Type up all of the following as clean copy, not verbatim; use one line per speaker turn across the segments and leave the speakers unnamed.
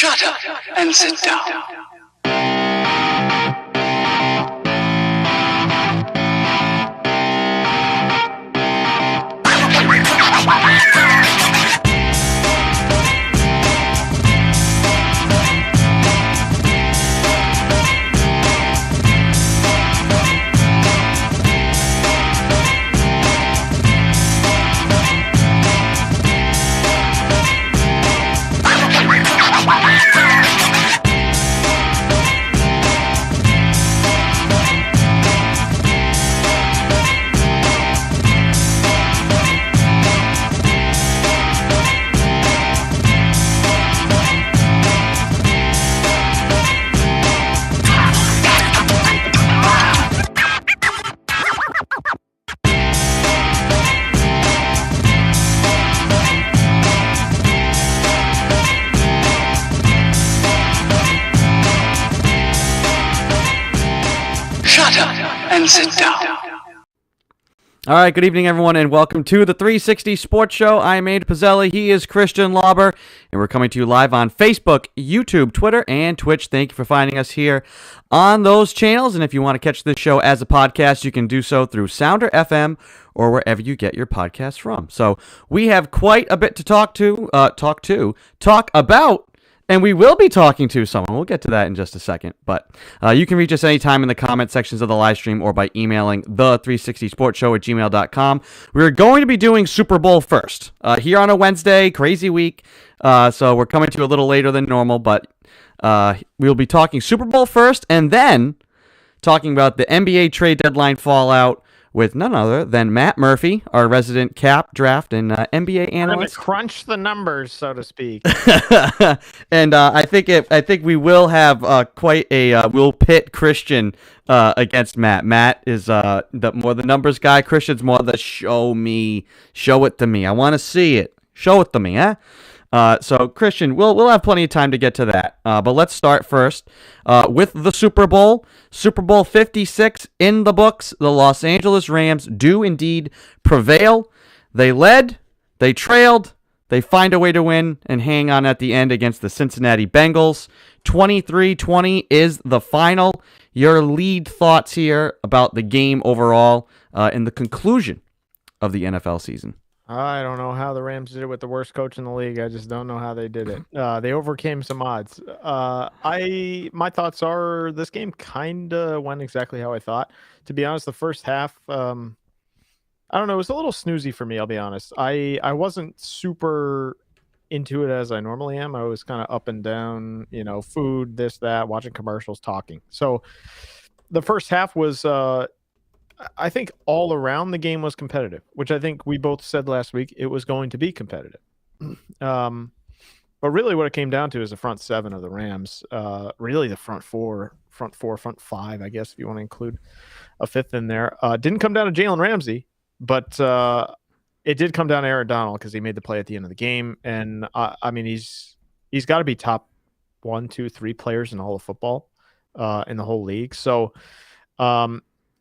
Shut up and sit down. And sit down.
All right, good evening, everyone, and welcome to the 360 Sports Show. I'm Abe Pizzelli. He is Christian Lauber, and we're coming to you live on Facebook, YouTube, Twitter, and Twitch. Thank you for finding us here on those channels. And if you want to catch this show as a podcast, you can do so through Sounder FM or wherever you get your podcasts from. So we have quite a bit to talk about. And we will be talking to someone. We'll get to that in just a second. But you can reach us anytime in the comment sections of the live stream or by emailing the360sportshow@gmail.com. We're going to be doing Super Bowl first. Here on a Wednesday, crazy week. So we're coming to you a little later than normal. But we'll be talking Super Bowl first and then talking about the NBA trade deadline fallout with none other than Matt Murphy, our resident cap, draft, and NBA analyst.
Crunch the numbers, so to speak.
And I think we will have quite a we'll pit Christian against Matt. Matt is more the numbers guy. Christian's more the show it to me. I want to see it. Show it to me, huh? So Christian, we'll have plenty of time to get to that. But let's start first with the Super Bowl. Super Bowl 56 in the books. The Los Angeles Rams do indeed prevail. They led, they trailed, they find a way to win and hang on at the end against the Cincinnati Bengals. 23-20 is the final. Your lead thoughts here about the game overall and the conclusion of the NFL season.
I don't know how the Rams did it with the worst coach in the league. I just don't know how they did it. They overcame some odds. My thoughts are this game kind of went exactly how I thought. To be honest, the first half, I don't know, it was a little snoozy for me, I'll be honest. I wasn't super into it as I normally am. I was kind of up and down, food, this, that, watching commercials, talking. So the first half was... I think all around the game was competitive, which I think we both said last week it was going to be competitive. But really what it came down to is the front seven of the Rams, really the front four, front five, I guess, if you want to include a fifth in there. Didn't come down to Jalen Ramsey, but it did come down to Aaron Donald because he made the play at the end of the game. And I mean, he's got to be top 1, 2, 3 players in all of football in the whole league. So,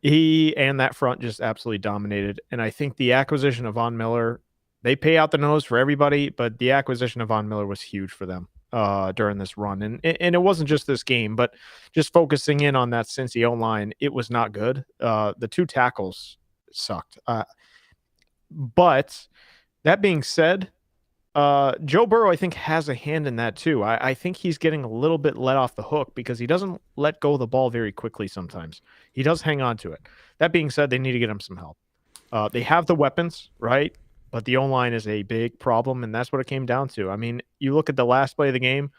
he and that front just absolutely dominated. And I think the acquisition of Von Miller, they pay out the nose for everybody, but the acquisition of Von Miller was huge for them during this run. And it wasn't just this game, but just focusing in on that Cincy O-line, it was not good. The 2 tackles sucked. But that being said, Joe Burrow, I think, has a hand in that too. I think he's getting a little bit let off the hook because he doesn't let go of the ball very quickly sometimes. He does hang on to it. That being said, they need to get him some help. They have the weapons, right? But the O-line is a big problem, and that's what it came down to. I mean, you look at the last play of the game,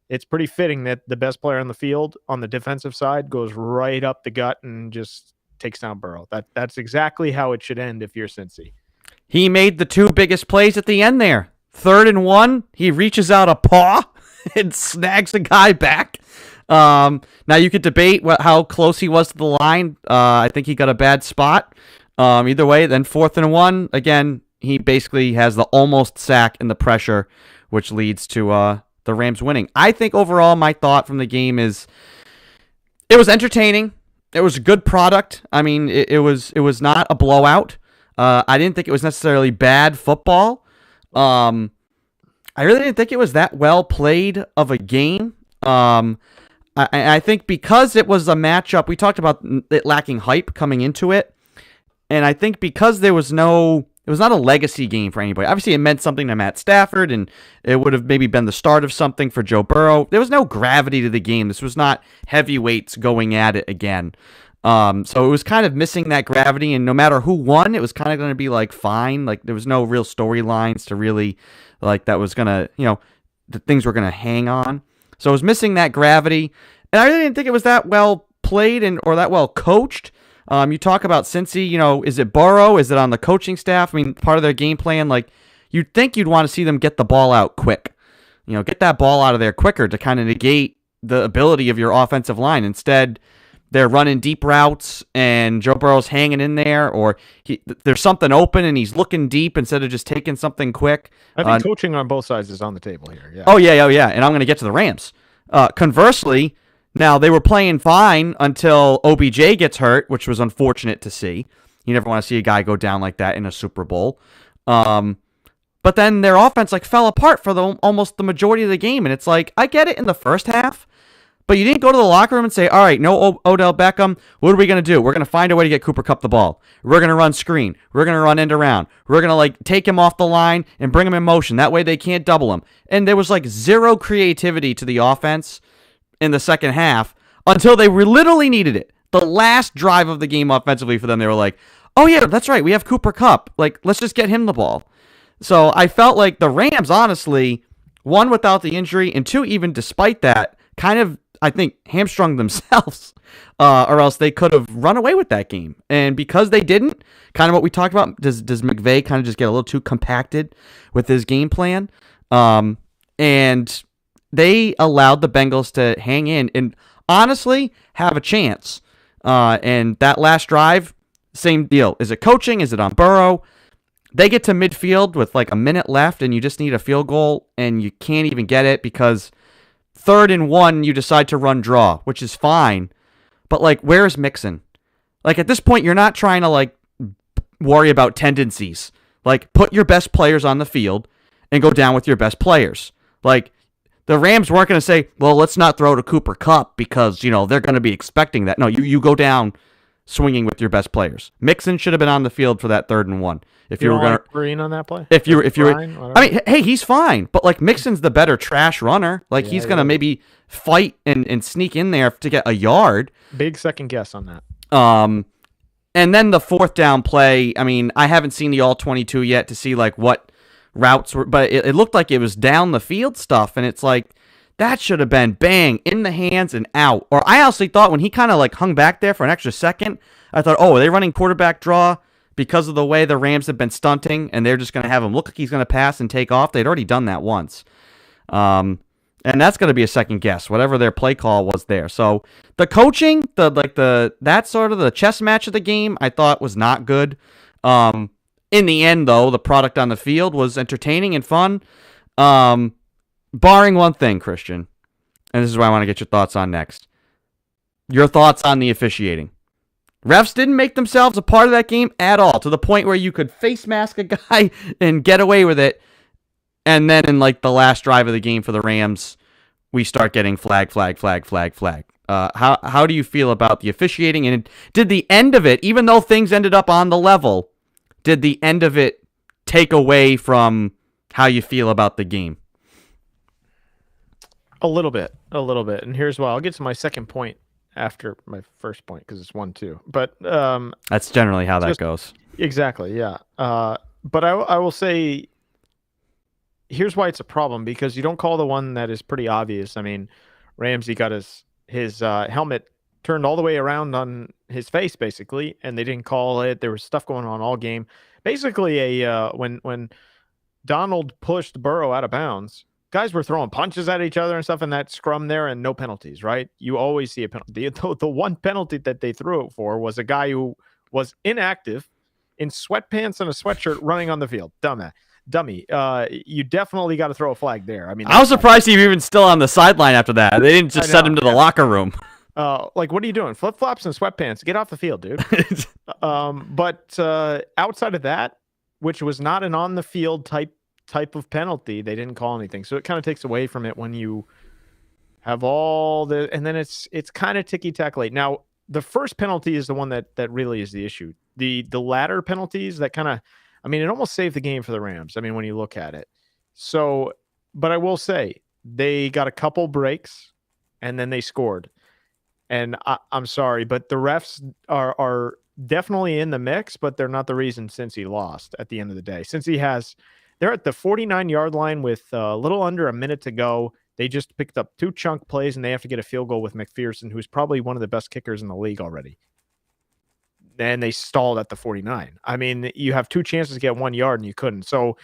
it's pretty fitting that the best player on the field on the defensive side goes right up the gut and just takes down Burrow. That's exactly how it should end if you're Cincy.
He made the 2 biggest plays at the end there. 3rd and 1, he reaches out a paw and snags the guy back. Now you could debate how close he was to the line. I think he got a bad spot. Either way, then 4th and 1, again, he basically has the almost sack and the pressure, which leads to the Rams winning. I think overall my thought from the game is it was entertaining. It was a good product. I mean, it was not a blowout. I didn't think it was necessarily bad football. I really didn't think it was that well played of a game. I think because it was a matchup, we talked about it lacking hype coming into it, and I think because it was not a legacy game for anybody. Obviously, it meant something to Matt Stafford, and it would have maybe been the start of something for Joe Burrow. There was no gravity to the game. This was not heavyweights going at it again. So it was kind of missing that gravity, and no matter who won, it was kind of going to be like fine. Like there was no real storylines to really like that was going to, the things were going to hang on. So it was missing that gravity, and I really didn't think it was that well played or that well coached. You talk about Cincy, is it Burrow? Is it on the coaching staff? I mean, part of their game plan, like you'd think you'd want to see them get the ball out quick, get that ball out of there quicker to kind of negate the ability of your offensive line. Instead, they're running deep routes, and Joe Burrow's hanging in there, or there's something open, and he's looking deep instead of just taking something quick.
I think coaching on both sides is on the table here. Yeah.
Oh, yeah. And I'm going to get to the Rams. Conversely, now they were playing fine until OBJ gets hurt, which was unfortunate to see. You never want to see a guy go down like that in a Super Bowl. But then their offense fell apart for almost the majority of the game, and it's like, I get it in the first half, but you didn't go to the locker room and say, all right, no Odell Beckham. What are we going to do? We're going to find a way to get Cooper Kupp the ball. We're going to run screen. We're going to run end around. We're going to take him off the line and bring him in motion. That way they can't double him. And there was zero creativity to the offense in the second half until they literally needed it. The last drive of the game offensively for them, they were like, oh yeah, that's right. We have Cooper Kupp. Let's just get him the ball. So I felt like the Rams, honestly, one, without the injury, and two, even despite that, kind of, I think, hamstrung themselves, or else they could have run away with that game. And because they didn't, kind of what we talked about, does McVay kind of just get a little too compacted with his game plan? And they allowed the Bengals to hang in and honestly have a chance. And that last drive, same deal. Is it coaching? Is it on Burrow? They get to midfield with a minute left, and you just need a field goal, and you can't even get it because 3rd and 1, you decide to run draw, which is fine. But, where's Mixon? At this point, you're not trying to, worry about tendencies. Put your best players on the field and go down with your best players. The Rams weren't going to say, well, let's not throw to Cooper Kupp because, they're going to be expecting that. No, you go down swinging with your best players. Mixon should have been on the field for that 3rd and 1. If you were going to
green on that play,
if you were, I mean, hey, he's fine, but Mixon's the better trash runner. He's gonna maybe fight and sneak in there to get a yard.
Big second guess on that.
And then the 4th down play. I mean, I haven't seen the all 22 yet to see what routes were, but it looked like it was down the field stuff, and it's that should have been bang in the hands and out. Or I honestly thought when he kind of hung back there for an extra second, I thought, oh, are they running quarterback draw? Because of the way the Rams have been stunting, and they're just going to have him look like he's going to pass and take off. They'd already done that once. And that's going to be a second guess, whatever their play call was there. So the coaching, that sort of the chess match of the game, I thought was not good. In the end, though, the product on the field was entertaining and fun. Barring one thing, Christian, and this is what I want to get your thoughts on next. Your thoughts on the officiating. Refs didn't make themselves a part of that game at all, to the point where you could face mask a guy and get away with it. And then in the last drive of the game for the Rams, we start getting flag. How do you feel about the officiating? And did the end of it, even though things ended up on the level, did the end of it take away from how you feel about the game?
A little bit. And here's why. I'll get to my second point after my first point because it's 1-2. But
that's generally how that goes.
Exactly, yeah. But I will say, here's why it's a problem, because you don't call the one that is pretty obvious. I mean, Ramsey got his helmet turned all the way around on his face, basically, and they didn't call it. There was stuff going on all game. Basically, when Donald pushed Burrow out of bounds, guys were throwing punches at each other and stuff in that scrum there, and no penalties, right? You always see a penalty. The one penalty that they threw it for was a guy who was inactive in sweatpants and a sweatshirt running on the field. Dummy. You definitely got to throw a flag there. I mean,
I was surprised he was even still on the sideline after that. They didn't just send him to the locker room.
What are you doing? Flip-flops and sweatpants. Get off the field, dude. But outside of that, which was not an on-the-field type type of penalty, they didn't call anything. So it kind of takes away from it when you have all the, and then it's kind of ticky-tack late. Now, the first penalty is the one that really is the issue. The latter penalties that kind of, I mean, it almost saved the game for the Rams. I mean, when you look at it. So, but I will say they got a couple breaks and then they scored. And I'm sorry, but the refs are definitely in the mix, but they're not the reason Cincy lost at the end of the day. They're at the 49-yard line with a little under a minute to go. They just picked up 2 chunk plays, and they have to get a field goal with McPherson, who's probably one of the best kickers in the league already. And they stalled at the 49. I mean, you have 2 chances to get 1 yard, and you couldn't. So,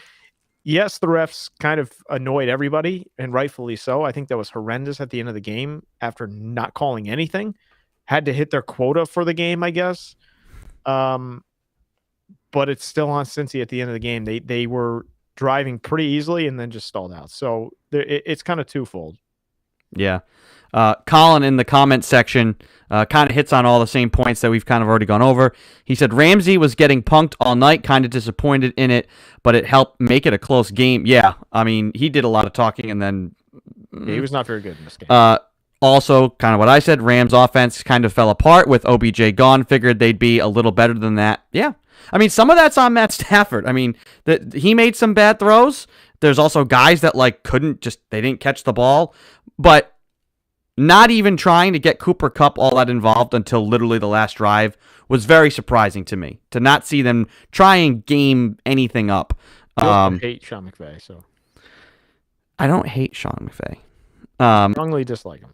yes, the refs kind of annoyed everybody, and rightfully so. I think that was horrendous at the end of the game after not calling anything. Had to hit their quota for the game, I guess. But it's still on Cincy at the end of the game. They were driving pretty easily and then just stalled out. So it's kind of twofold.
Yeah. Colin in the comment section kind of hits on all the same points that we've kind of already gone over. He said Ramsey was getting punked all night, kind of disappointed in it, but it helped make it a close game. Yeah, I mean, he did a lot of talking and then...
Yeah, he was not very good in this game.
Also, kind of what I said, Rams offense kind of fell apart with OBJ gone. Figured they'd be a little better than that. Yeah. I mean, some of that's on Matt Stafford. I mean, he made some bad throws. There's also guys that they didn't catch the ball. But not even trying to get Cooper Kupp all that involved until literally the last drive was very surprising to me. To not see them try and game anything up.
I hate Sean McVay, so.
I don't hate Sean McVay.
Strongly dislike him.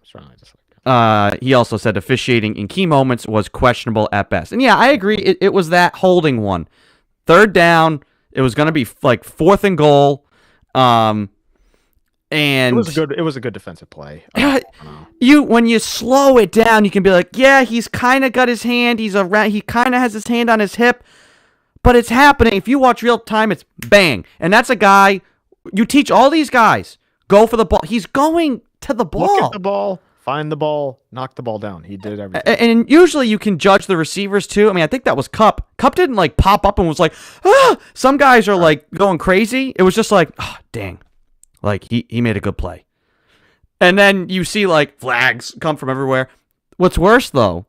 He also said officiating in key moments was questionable at best. And yeah, I agree. It was that holding one. 3rd down. It was going to be like 4th and goal. And
it was a good defensive play.
When you slow it down, you can be like, yeah, he's kind of got his hand. He kind of has his hand on his hip. But it's happening. If you watch real time, it's bang. And that's a guy. You teach all these guys, go for the ball. He's going to the ball.
Look at the ball, find the ball, knock the ball down. He did everything.
And usually you can judge the receivers too. I mean, I think that was Kupp. Kupp didn't like pop up and was like, ah! Some guys are like going crazy. It was just like, oh, dang. Like he made a good play. And then you see like flags come from everywhere. What's worse though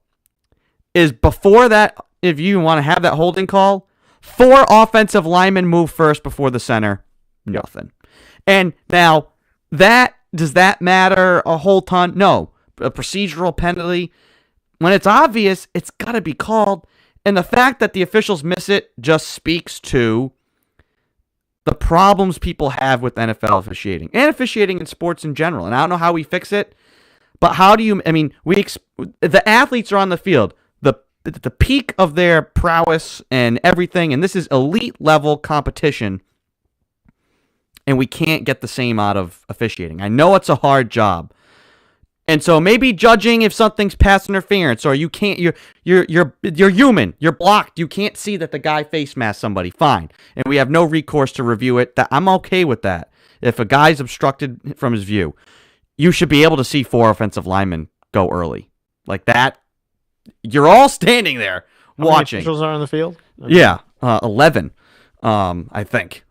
is before that, if you want to have that holding call, 4 offensive linemen move first before the center. Nothing. And now does that matter a whole ton? No. A procedural penalty, when it's obvious, it's got to be called. And the fact that the officials miss it just speaks to the problems people have with NFL officiating and officiating in sports in general. And I don't know how we fix it, but how do you, I mean, the athletes are on the field, the peak of their prowess and everything, and this is elite level competition. And we can't get the same out of officiating. I know it's a hard job. And so maybe judging if something's pass interference or you can't, you're human, you're blocked, you can't see that the guy face masked somebody, fine. And we have no recourse to review it. I'm okay with that. If a guy's obstructed from his view, you should be able to see 4 offensive linemen go early. Like that, you're all standing there watching.
How many officials are on the field?
Okay. Yeah, 11, I think.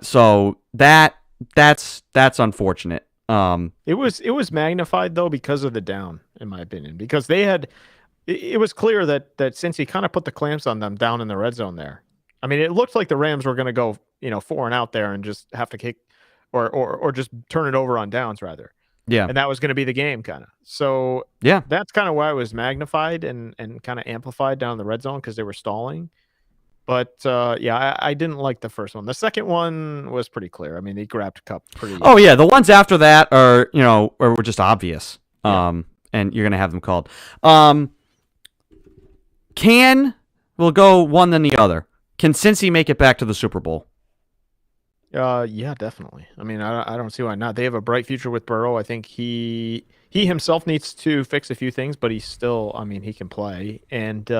So that's unfortunate.
It was magnified though because of the down, in my opinion, because it was clear that since he kind of put the clamps on them down in the red zone there. I mean, it looked like the Rams were going to go, 4 and out there and just have to kick or just turn it over on downs rather.
Yeah.
And that was going to be the game kind of. So
yeah, that's
kind of why it was magnified and kind of amplified down in the red zone because they were stalling. But, I didn't like the first one. The second one was pretty clear. I mean, they grabbed Kupp pretty...
Oh, yeah. The ones after that are, were just obvious. Yeah. And you're going to have them called. We'll go one then the other. Can Cincy make it back to the Super Bowl?
Yeah, definitely. I mean, I don't see why not. They have a bright future with Burrow. I think he himself needs to fix a few things, but he's still, he can play. And...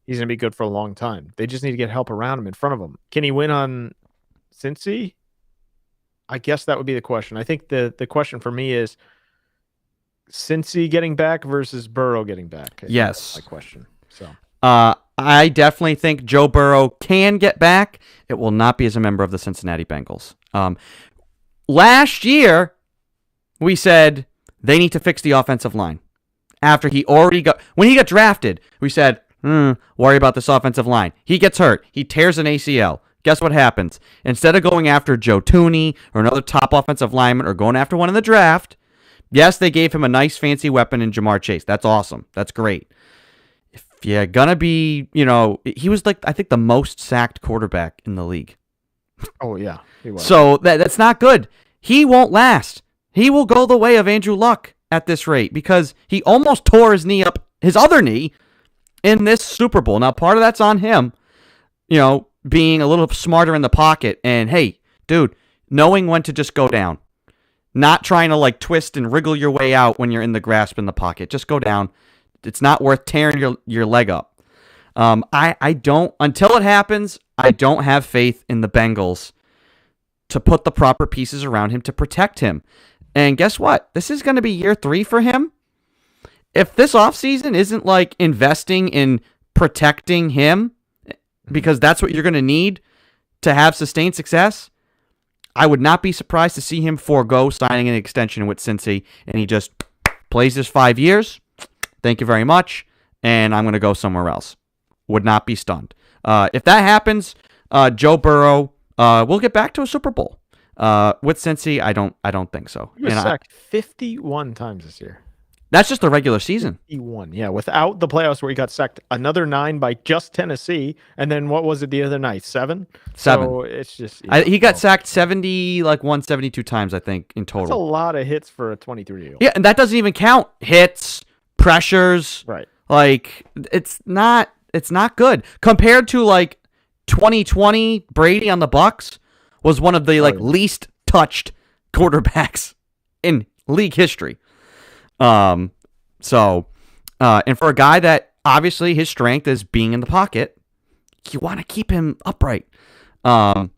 he's going to be good for a long time. They just need to get help around him, in front of him. Can he win on Cincy? I guess that would be the question. I think the question for me is Cincy getting back versus Burrow getting back.
Yes.
That's my question. So
I definitely think Joe Burrow can get back. It will not be as a member of the Cincinnati Bengals. Last year, we said they need to fix the offensive line. After when he got drafted, we said, worry about this offensive line. He gets hurt. He tears an ACL. Guess what happens? Instead of going after Joe Thuney or another top offensive lineman or going after one in the draft, yes, they gave him a nice fancy weapon in Jamar Chase. That's awesome. That's great. If you're going to be, he was I think the most sacked quarterback in the league.
Oh, yeah, he was.
So that's not good. He won't last. He will go the way of Andrew Luck at this rate because he almost tore his other knee in this Super Bowl. Now, part of that's on him, being a little smarter in the pocket. And, hey, dude, knowing when to just go down. Not trying to, twist and wriggle your way out when you're in the grasp in the pocket. Just go down. It's not worth tearing your leg up. I don't, until it happens, I don't have faith in the Bengals to put the proper pieces around him to protect him. And guess what? This is going to be year 3 for him. If this offseason isn't investing in protecting him, because that's what you're going to need to have sustained success, I would not be surprised to see him forego signing an extension with Cincy, and he just plays his 5 years. Thank you very much, and I'm going to go somewhere else. Would not be stunned. If that happens, Joe Burrow will get back to a Super Bowl. With Cincy, I don't think so.
He was sacked 51 times this year.
That's just the regular season.
51, yeah, without the playoffs where he got sacked another 9 by just Tennessee, and then what was it the other night? 7. So it's just
he got sacked 172 times, I think, in total.
That's a lot of hits for a 23-year-old.
Yeah, and that doesn't even count hits, pressures.
Right.
It's not good compared to 2020 Brady on the Bucs was one of the least touched quarterbacks in league history. And for a guy that obviously his strength is being in the pocket, you want to keep him upright. Colin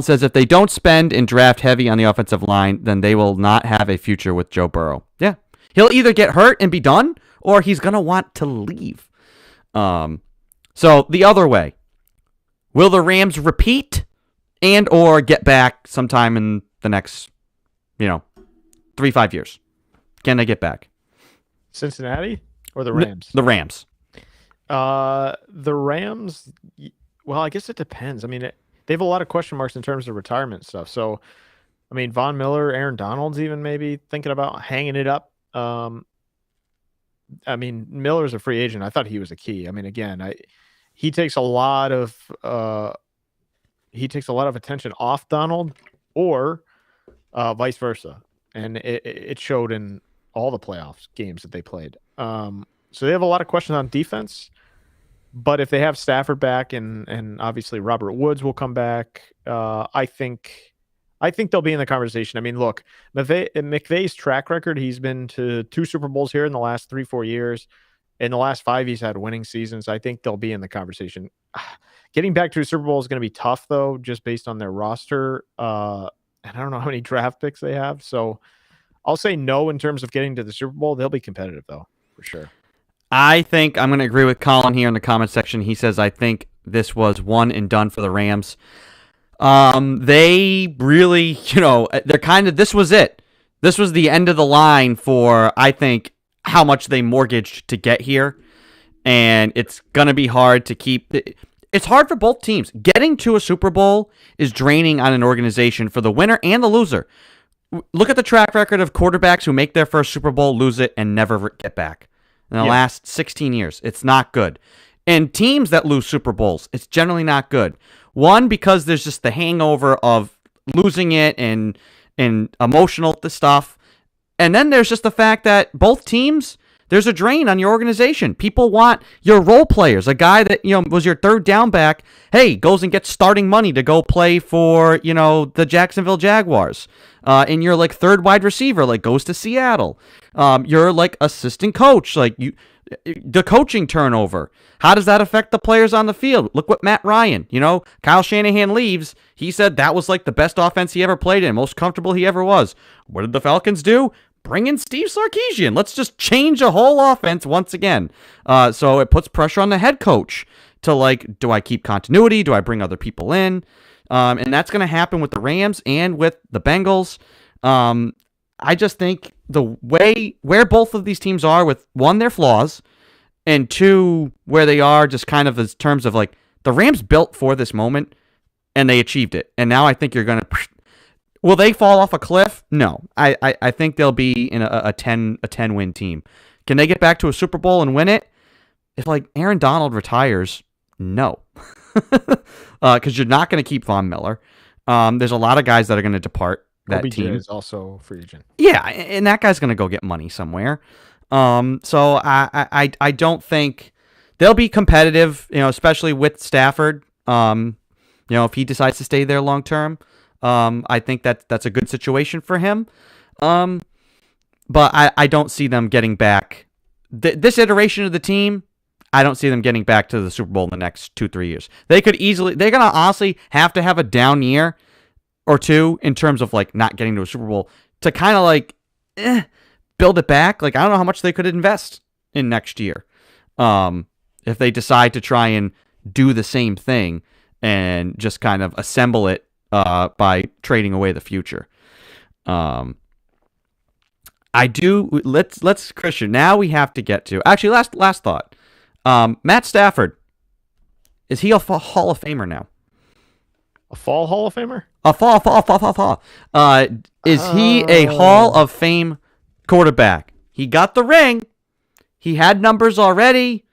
says if they don't spend and draft heavy on the offensive line, then they will not have a future with Joe Burrow. Yeah. He'll either get hurt and be done, or he's going to want to leave. So the other way, will the Rams repeat and or get back sometime in the next, 3-5 years? Can they get back?
Cincinnati or the Rams?
The Rams.
The Rams, well, I guess it depends. I mean, they have a lot of question marks in terms of retirement stuff. So, I mean, Von Miller, Aaron Donald's even maybe thinking about hanging it up. I mean, Miller's a free agent. I thought he was a key. I mean, again, he takes a lot of attention off Donald, or vice versa, and it showed in all the playoffs games that they played. So they have a lot of questions on defense, but if they have Stafford back and obviously Robert Woods will come back, I think they'll be in the conversation. I mean, look, McVay's track record, he's been to 2 Super Bowls here in the last 3-4 years. In the last 5, he's had winning seasons. I think they'll be in the conversation. Getting back to a Super Bowl is going to be tough, though, just based on their roster. And I don't know how many draft picks they have. So I'll say no in terms of getting to the Super Bowl. They'll be competitive, though, for sure.
I think I'm going to agree with Colin here in the comment section. He says, I think this was one and done for the Rams. They really, this was it. This was the end of the line for, I think, how much they mortgaged to get here. And it's going to be hard to keep. It's hard for both teams. Getting to a Super Bowl is draining on an organization for the winner and the loser. Look at the track record of quarterbacks who make their first Super Bowl, lose it, and never get back. In the last 16 years, it's not good. And teams that lose Super Bowls, it's generally not good. One, because there's just the hangover of losing it and emotional stuff. And then there's just the fact that both teams, there's a drain on your organization. People want your role players. A guy that, was your third down back, hey, goes and gets starting money to go play for, the Jacksonville Jaguars. And you're third wide receiver, goes to Seattle. You're assistant coach, the coaching turnover. How does that affect the players on the field? Look what Matt Ryan, Kyle Shanahan leaves. He said that was the best offense he ever played in, most comfortable he ever was. What did the Falcons do? bring in Steve Sarkisian. Let's just change the whole offense once again. So it puts pressure on the head coach to like, do I keep continuity? Do I bring other people in? And that's going to happen with the Rams and with the Bengals. I just think the way where both of these teams are with, one, their flaws, and two, where they are just kind of in terms of like the Rams built for this moment and they achieved it. And now I think you're going to, will they fall off a cliff? No, I think they'll be in a 10 win team. Can they get back to a Super Bowl and win it? If like Aaron Donald retires, no, because you're not going to keep Von Miller. There's a lot of guys that are going to depart that
OBJ
team.
is also free agent.
Yeah, and that guy's going to go get money somewhere. So I don't think they'll be competitive, especially with Stafford. If he decides to stay there long term, I think that's a good situation for him. But I don't see them getting back. This iteration of the team, I don't see them getting back to the Super Bowl in the next 2-3 years. They're going to honestly have to have a down year or two in terms of like not getting to a Super Bowl to kind of like build it back. Like, I don't know how much they could invest in next year if they decide to try and do the same thing and just kind of assemble it by trading away the future. Let's Christian. Now we have to get to actually last thought. Matt Stafford, is he a Hall of Famer now?
A fall Hall of Famer?
A fall. Is he a Hall of Fame quarterback? He got the ring. He had numbers already.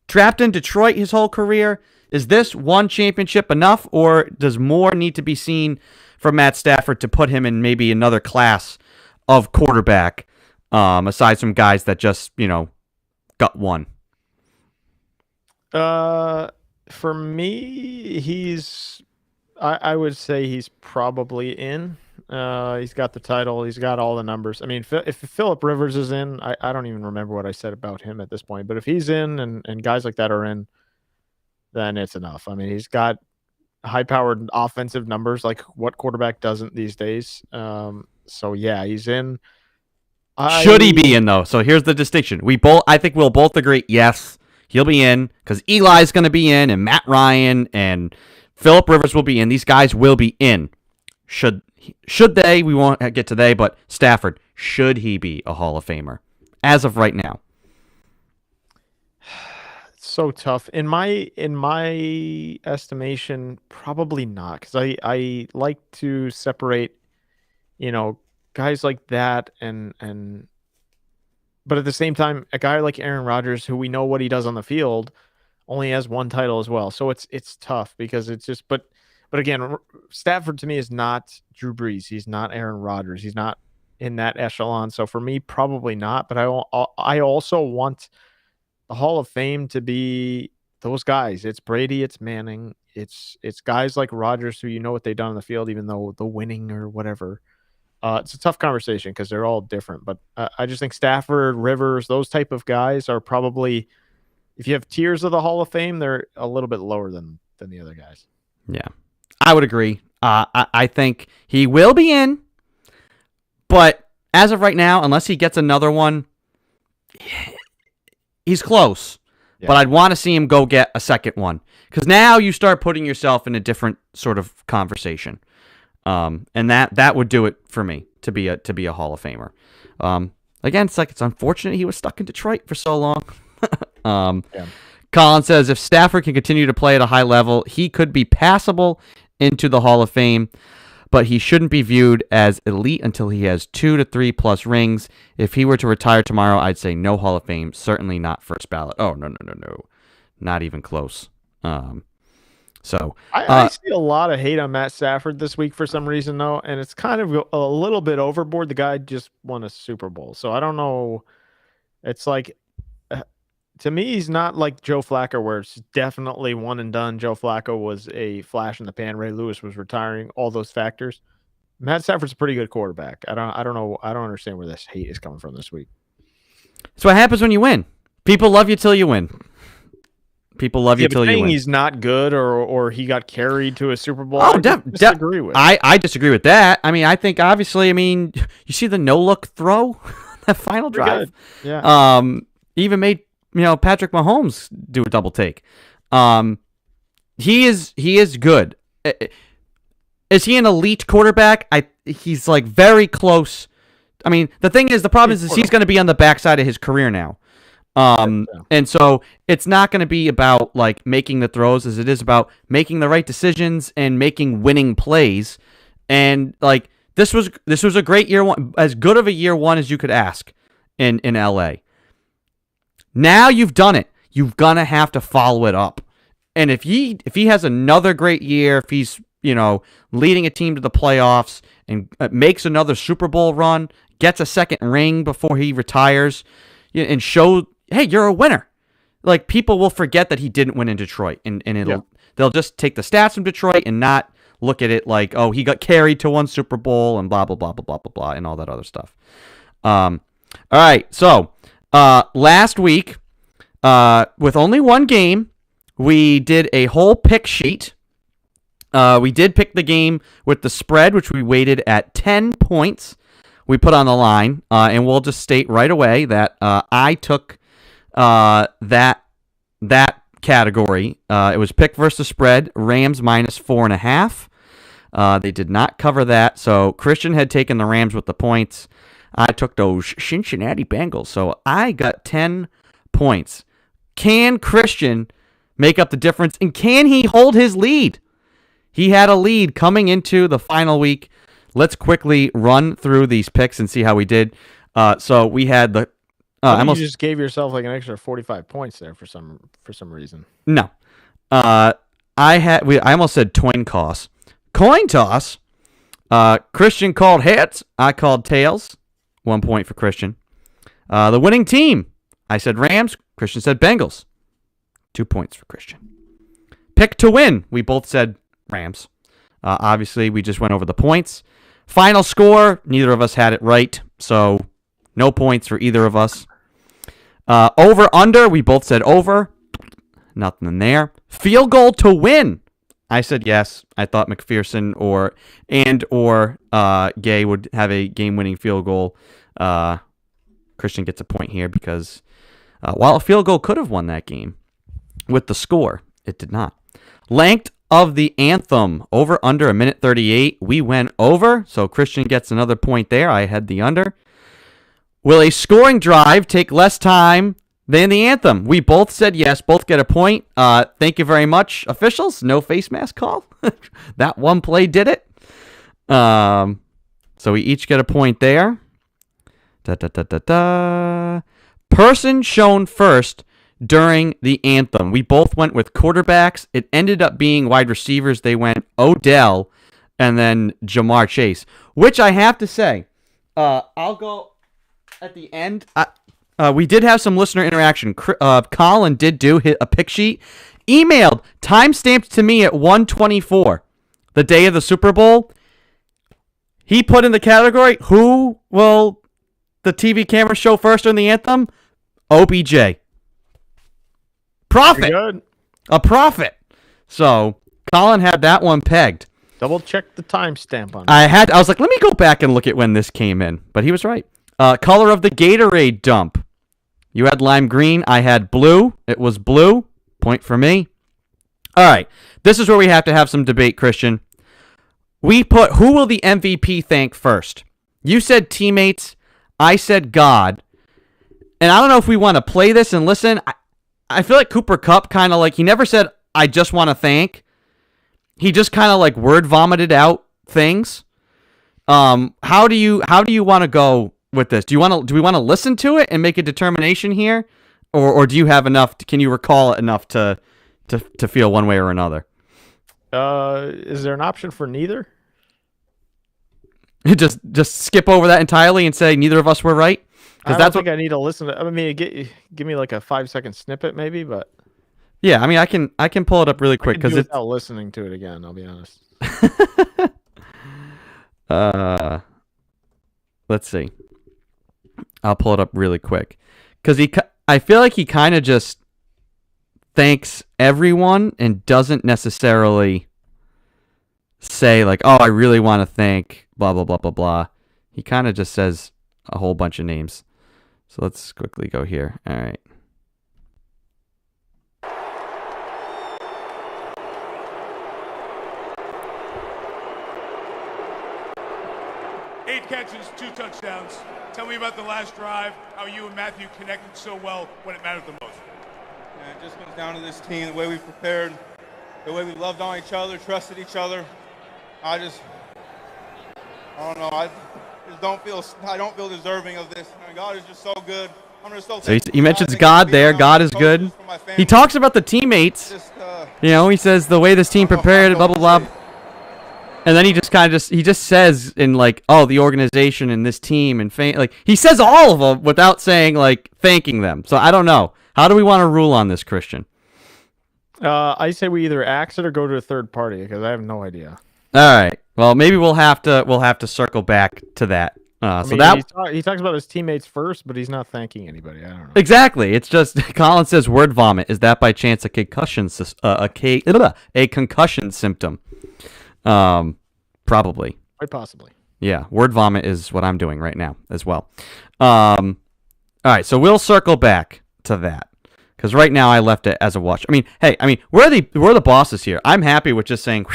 Trapped in Detroit his whole career. Is this one championship enough, or does more need to be seen from Matt Stafford to put him in maybe another class of quarterback, aside from guys that just, got one?
For me, I would say he's probably in. He's got the title. He's got all the numbers. I mean, if Phillip Rivers is in, I don't even remember what I said about him at this point. But if he's in and guys like that are in, then it's enough. I mean, he's got high-powered offensive numbers. Like, what quarterback doesn't these days? So yeah, he's in.
Should he be in though? So here's the distinction. I think we'll both agree. Yes, he'll be in because Eli's going to be in, and Matt Ryan and Phillip Rivers will be in. These guys will be in. Should they? We won't get to they, but Stafford, should he be a Hall of Famer as of right now?
It's so tough. In my estimation, probably not, because I like to separate, guys like that and but at the same time, a guy like Aaron Rodgers, who we know what he does on the field, only has one title as well. So it's tough because it's just but again, Stafford to me is not Drew Brees. He's not Aaron Rodgers. He's not in that echelon. So for me, probably not. But I also want the Hall of Fame to be those guys. It's Brady, it's Manning, it's guys like Rodgers who what they've done on the field, even though the winning or whatever. It's a tough conversation because they're all different. But I just think Stafford, Rivers, those type of guys are probably, if you have tiers of the Hall of Fame, they're a little bit lower than the other guys.
Yeah, I would agree. I think he will be in, but as of right now, unless he gets another one, he's close. Yeah. But I'd want to see him go get a second one because now you start putting yourself in a different sort of conversation. And that would do it for me to be a Hall of Famer. Again, it's unfortunate he was stuck in Detroit for so long. Yeah. Colin says if Stafford can continue to play at a high level, he could be passable into the Hall of Fame, but he shouldn't be viewed as elite until he has 2 to 3 plus rings. If he were to retire tomorrow, I'd say no Hall of Fame, certainly not first ballot. Oh, no. Not even close. So
I see a lot of hate on Matt Stafford this week for some reason, though, and it's kind of a little bit overboard. The guy just won a Super Bowl, so I don't know. It's like, to me, he's not like Joe Flacco, where it's definitely one and done. Joe Flacco was a flash in the pan. Ray Lewis was retiring. All those factors. Matt Stafford's a pretty good quarterback. I don't know. I don't understand where this hate is coming from this week.
That's what happens when you win. People love you till you win. People love you till you
saying
win.
he's not good or he got carried to a Super Bowl.
Oh,
disagree with.
I disagree with that. I mean, I think obviously, you see the no look throw, that final drive.
Good. Yeah.
Even made Patrick Mahomes do a double take. He is good. Is he an elite quarterback? He's like very close. I mean, the thing is, the problem is he's going to be on the backside of his career now. And so it's not going to be about like making the throws as it is about making the right decisions and making winning plays. And like this was a great year one, as good of a year one as you could ask in LA. Now you've done it. You're going to have to follow it up. And if he has another great year, if he's, leading a team to the playoffs and makes another Super Bowl run, gets a second ring before he retires, and show, hey, you're a winner. Like, people will forget that he didn't win in Detroit, and they'll just take the stats from Detroit and not look at it like, oh, he got carried to one Super Bowl and blah, blah, blah, blah, blah, blah, blah, and all that other stuff. All right, so last week, with only one game, we did a whole pick sheet. We did pick the game with the spread, which we weighted at 10 points. We put on the line, and we'll just state right away that I took that category. It was pick versus spread, Rams minus 4.5. They did not cover that, so Christian had taken the Rams with the points. I took those Cincinnati Bengals, so I got 10 points. Can Christian make up the difference, and can he hold his lead? He had a lead coming into the final week. Let's quickly run through these picks and see how we did. So we had the.
You just gave yourself like an extra 45 points there for some reason.
No, I almost said coin toss. Coin toss. Christian called heads. I called tails. 1 point for Christian. The winning team. I said Rams. Christian said Bengals. 2 points for Christian. Pick to win. We both said Rams. Obviously, we just went over the points. Final score, neither of us had it right, so no points for either of us. Over, under, we both said over. Nothing in there. Field goal to win. I said yes. I thought McPherson or Gay would have a game-winning field goal. Christian gets a point here because while a field goal could have won that game with the score, it did not. Length of the anthem, over under 1:38. We went over, so Christian gets another point there. I had the under. Will a scoring drive take less time than the anthem? We both said yes. Both get a point. Thank you very much, officials. No face mask call. That one play did it. So we each get a point there. Person shown first during the anthem. We both went with quarterbacks. It ended up being wide receivers. They went Odell and then Jamar Chase, which I have to say, I'll go at the end. We did have some listener interaction. Colin did do a pick sheet, emailed, timestamped to me at 1:24, the day of the Super Bowl. He put in the category, who will the TV camera show first during the anthem? OBJ. Profit. A profit. So Colin had that one pegged.
Double check the timestamp on it.
I was like, let me go back and look at when this came in. But he was right. Color of the Gatorade dump. You had lime green. I had blue. It was blue. Point for me. All right. This is where we have to have some debate, Christian. We put, who will the MVP thank first? You said teammates. I said God. And I don't know if we want to play this and listen. I feel like Cooper Kupp kind of like, he never said, I just want to thank. He just kind of like word vomited out things. How do you want to go with this? Do we want to listen to it and make a determination here? Or do you have enough, can you recall it enough to feel one way or another?
Is there an option for neither?
Just skip over that entirely and say neither of us were right?
I don't think I need to listen to. I mean, give me like a 5-second snippet, maybe. But
yeah, I mean, I can pull it up really quick because it's
without listening to it again. I'll be honest.
Let's see. I'll pull it up really quick because I feel like he kind of just thanks everyone and doesn't necessarily say like, oh, I really want to thank blah, blah, blah, blah, blah. He kind of just says a whole bunch of names. So let's quickly go here. All right.
8 catches, 2 touchdowns. Tell me about the last drive, how you and Matthew connected so well when it mattered the most.
Yeah, it just comes down to this team, the way we prepared, the way we loved on each other, trusted each other. I don't know. I don't feel deserving of this. I mean, God is just so good. I'm just so
he mentions God there. God is good. He talks about the teammates. He says the way this team prepared, blah, blah, blah. And then he just kind of he says in like, oh, the organization and this team and like he says all of them without saying like thanking them. So I don't know. How do we want to rule on this, Christian?
I say we either axe it or go to a third party because I have no idea.
All right. Well, maybe we'll have to circle back to that.
He talks about his teammates first, but he's not thanking anybody. I don't know.
Exactly. It's just Colin says word vomit. Is that by chance a concussion symptom? Probably.
Quite possibly.
Yeah, word vomit is what I'm doing right now as well. All right, so we'll circle back to that because right now I left it as a wash. We're the bosses here. I'm happy with just saying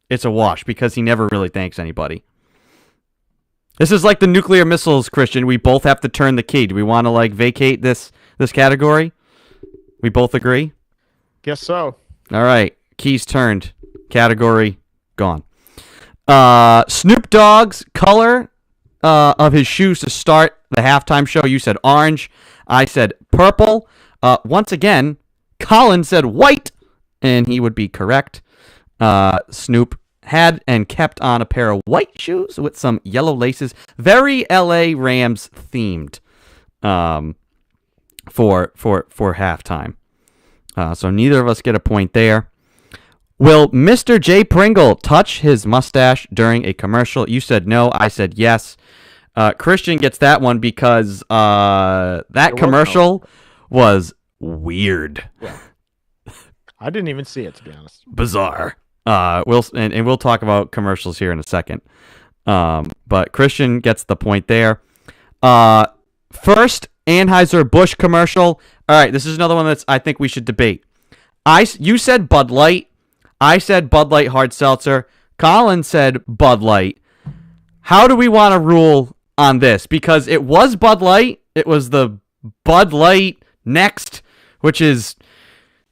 it's a wash because he never really thanks anybody. This is like the nuclear missiles, Christian. We both have to turn the key. Do we want to like vacate this category? We both agree?
Guess so.
All right, keys turned. Category gone. Snoop Dogg's color of his shoes to start the halftime show. You said orange. I said purple. Once again, Colin said white, and he would be correct. Snoop had and kept on a pair of white shoes with some yellow laces. Very LA Rams themed for halftime. So neither of us get a point there. Will Mr. J. Pringle touch his mustache during a commercial? You said no. I said yes. Christian gets that one because that commercial was weird.
Yeah. I didn't even see it, to be honest.
Bizarre. We'll talk about commercials here in a second. But Christian gets the point there. First Anheuser-Busch commercial. All right, this is another one I think we should debate. You said Bud Light. I said Bud Light Hard Seltzer. Colin said Bud Light. How do we want to rule on this? Because it was Bud Light. It was the Bud Light Next, which is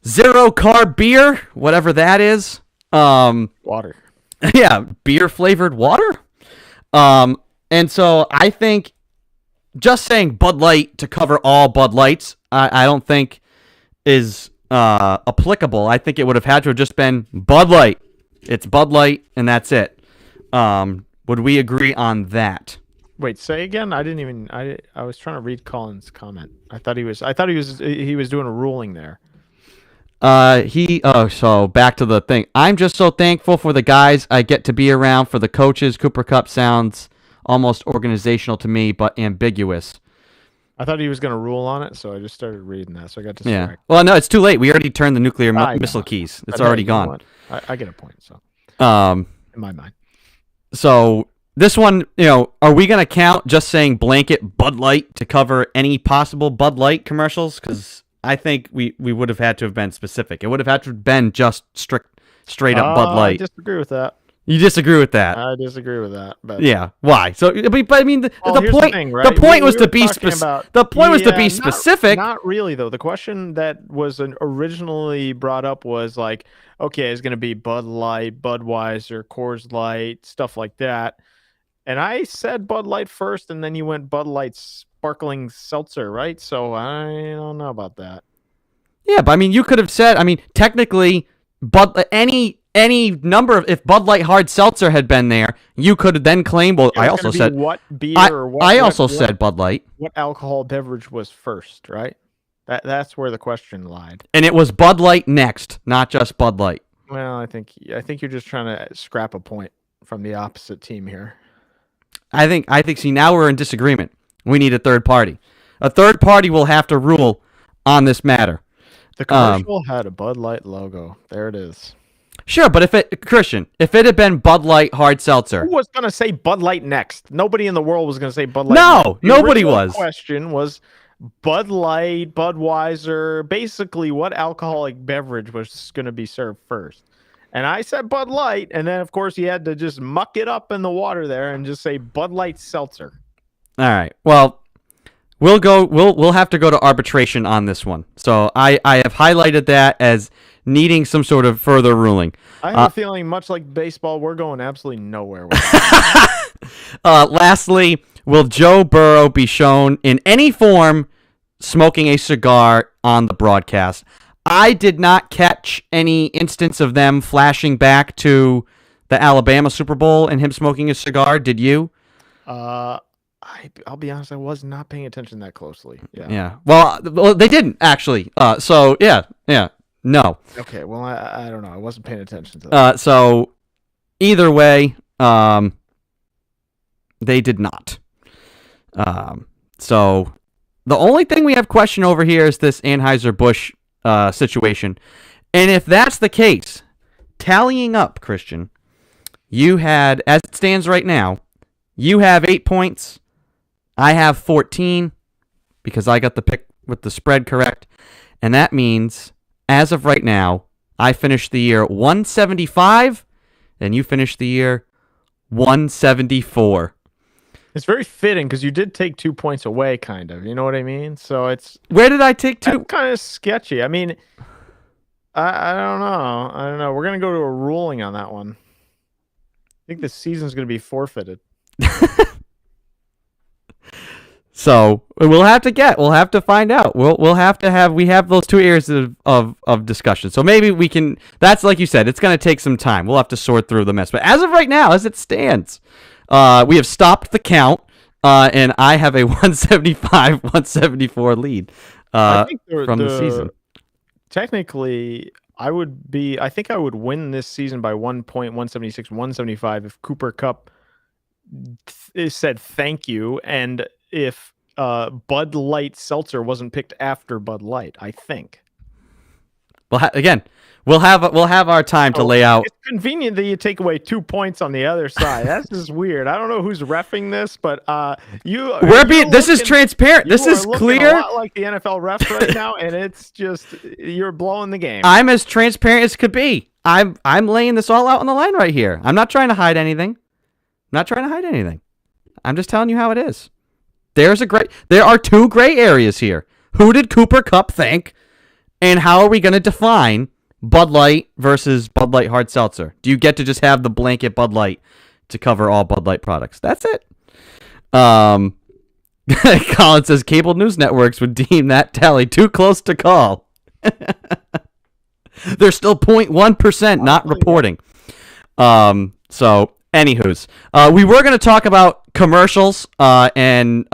zero carb beer, whatever that is.
Water.
Yeah, beer flavored water. And so I think just saying Bud Light to cover all Bud Lights, I don't think is applicable. I think it would have had to have just been Bud Light. It's Bud Light, and that's it. Would we agree on that?
Wait, say again. I didn't even. I was trying to read Colin's comment. I thought he was doing a ruling there.
So back to the thing. I'm just so thankful for the guys I get to be around. For the coaches, Cooper Kupp sounds almost organizational to me, but ambiguous.
I thought he was going to rule on it, so I just started reading that. So I got to
yeah. Well, no, it's too late. We already turned the nuclear missile keys. It's already gone.
I get a point. So, in my mind.
So this one, are we going to count just saying blanket Bud Light to cover any possible Bud Light commercials? Because I think we would have had to have been specific. It would have had to have been just straight up Bud Light.
I disagree with that.
You disagree with that?
I disagree with that. But
yeah, why? So, but I mean, the point.
Thing, right?
The point was to be specific. The point was to be specific.
Not really, though. The question that was originally brought up was like, okay, it's going to be Bud Light, Budweiser, Coors Light, stuff like that. And I said Bud Light first, and then you went Bud Light Sparkling Seltzer, right? So I don't know about that.
Yeah, but I mean, you could have said. I mean, technically, any number of, if Bud Light Hard Seltzer had been there, you could then claim. Well, I also said
what beer or what.
I also said Bud Light.
What alcohol beverage was first, right? That's where the question lied.
And it was Bud Light next, not just Bud Light.
Well, I think you're just trying to scrap a point from the opposite team here.
I think. See, now we're in disagreement. We need a third party. A third party will have to rule on this matter.
The commercial had a Bud Light logo. There it is.
Sure, but if it had been Bud Light hard seltzer.
Who was going to say Bud Light next? Nobody in the world was going to say Bud Light
No,
next.
nobody was.
The question was Bud Light, Budweiser, basically what alcoholic beverage was going to be served first. And I said Bud Light, and then, of course, you had to just muck it up in the water there and just say Bud Light Seltzer.
All right, well, we'll have to go to arbitration on this one. So I have highlighted that as needing some sort of further ruling.
I have a feeling, much like baseball, we're going absolutely nowhere with it.
Lastly, will Joe Burrow be shown in any form smoking a cigar on the broadcast? I did not catch any instance of them flashing back to the Alabama Super Bowl and him smoking a cigar. Did you?
I'll be honest, I was not paying attention that closely.
Yeah. Well, they didn't actually. So yeah. No.
Okay. Well, I don't know. I wasn't paying attention to that.
So either way, they did not. So the only thing we have question over here is this Anheuser-Busch situation. And if that's the case, tallying up, Christian, you had, as it stands right now, you have 8 points. I have 14 because I got the pick with the spread correct. And that means, as of right now, I finished the year 175 and you finished the year 174.
It's very fitting because you did take 2 points away, kind of. You know what I mean? So it's...
Where did I take 2?
Kind of sketchy. I mean, I don't know. I don't know. We're going to go to a ruling on that one. I think the season's going to be forfeited.
So we'll have to find out. We have those 2 areas of discussion. So maybe we can, that's like you said, it's going to take some time. We'll have to sort through the mess. But as of right now, as it stands, we have stopped the count, and I have a 175-174 lead from the season.
Technically, I think I would win this season by 1 point, 176, 175 if Cooper Kupp said thank you, and if Bud Light Seltzer wasn't picked after Bud Light, I think.
Well, again, we'll have our time to lay out.
It's convenient that you take away 2 points on the other side. That's just weird. I don't know who's reffing this, but
this is transparent. This is clear.
A lot like the NFL refs right now, and it's just you're blowing the game.
I'm as transparent as could be. I'm laying this all out on the line right here. I'm not trying to hide anything. I'm just telling you how it is. There are 2 gray areas here. Who did Cooper Kupp think? And how are we going to define Bud Light versus Bud Light Hard Seltzer? Do you get to just have the blanket Bud Light to cover all Bud Light products? That's it. Colin says cable news networks would deem that tally too close to call. They're still 0.1% not reporting. So, anywho's, we were going to talk about commercials and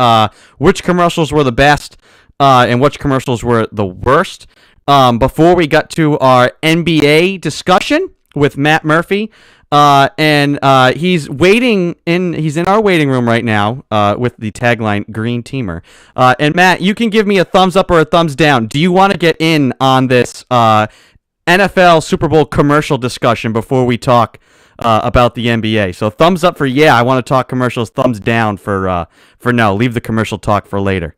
which commercials were the best and which commercials were the worst. Before we got to our NBA discussion with Matt Murphy, and he's in our waiting room right now with the tagline Green Teamer. And Matt, you can give me a thumbs up or a thumbs down. Do you want to get in on this NFL Super Bowl commercial discussion before we talk about the NBA? So thumbs up for yeah, I want to talk commercials. Thumbs down for no, leave the commercial talk for later.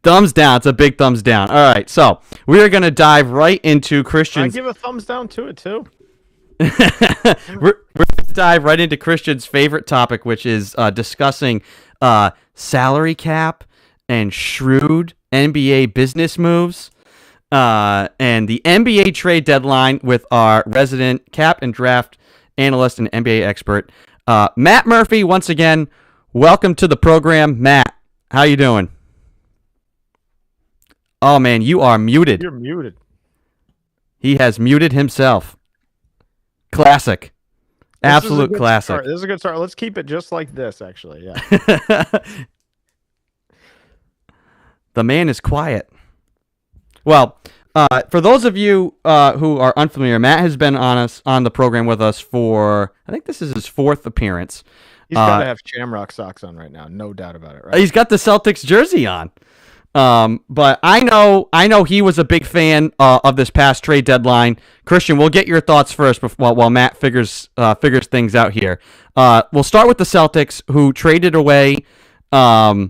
Thumbs down. It's a big thumbs down. All right, so we are going to dive right into Christian's...
I give a thumbs down to it, too.
We're going to dive right into Christian's favorite topic, which is discussing salary cap and shrewd NBA business moves and the NBA trade deadline with our resident cap and draft analyst and NBA expert, Matt Murphy. Once again, welcome to the program. Matt, how you doing? Oh, man, you are muted.
You're muted.
He has muted himself. Classic. Absolute classic.
This is a good start. Let's keep it just like this, actually. Yeah.
The man is quiet. Well, for those of you who are unfamiliar, Matt has been on the program with us for, I think this is his 4th appearance.
He's got to have Shamrock socks on right now. No doubt about it, right?
He's got the Celtics jersey on. But I know he was a big fan of this past trade deadline. Christian, we'll get your thoughts first while Matt figures things out here. We'll start with the Celtics, who traded away Josh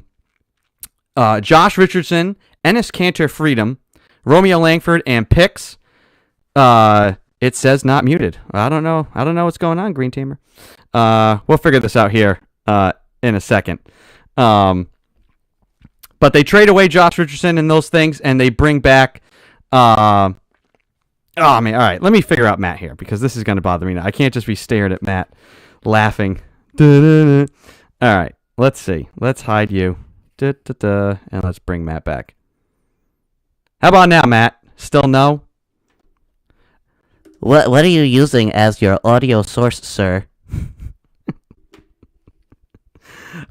Richardson, Enes Kanter Freedom, Romeo Langford, and picks. It says not muted. I don't know what's going on, Green Teamer. We'll figure this out here in a second. But they trade away Josh Richardson and those things, and they bring back. Oh man! All right, let me figure out Matt here because this is going to bother me now. I can't just be staring at Matt, laughing. All right, let's see. Let's hide you, and let's bring Matt back. How about now, Matt? Still no?
What are you using as your audio source, sir?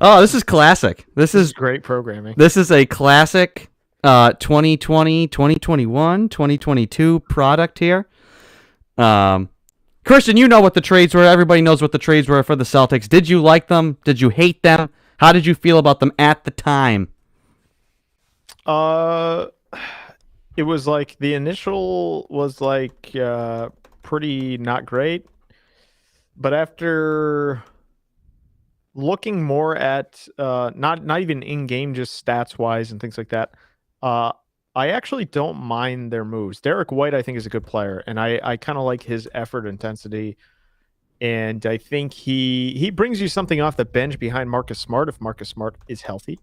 Oh, this is classic. This is
great programming.
This is a classic 2020, 2021, 2022 product here. Christian, you know what the trades were. Everybody knows what the trades were for the Celtics. Did you like them? Did you hate them? How did you feel about them at the time?
It was like the initial was like pretty not great, but after looking more at not even in game, just stats wise and things like that, I actually don't mind their moves. Derek White, I think, is a good player, and I kind of like his effort intensity, and I think he brings you something off the bench behind Marcus Smart if Marcus Smart is healthy,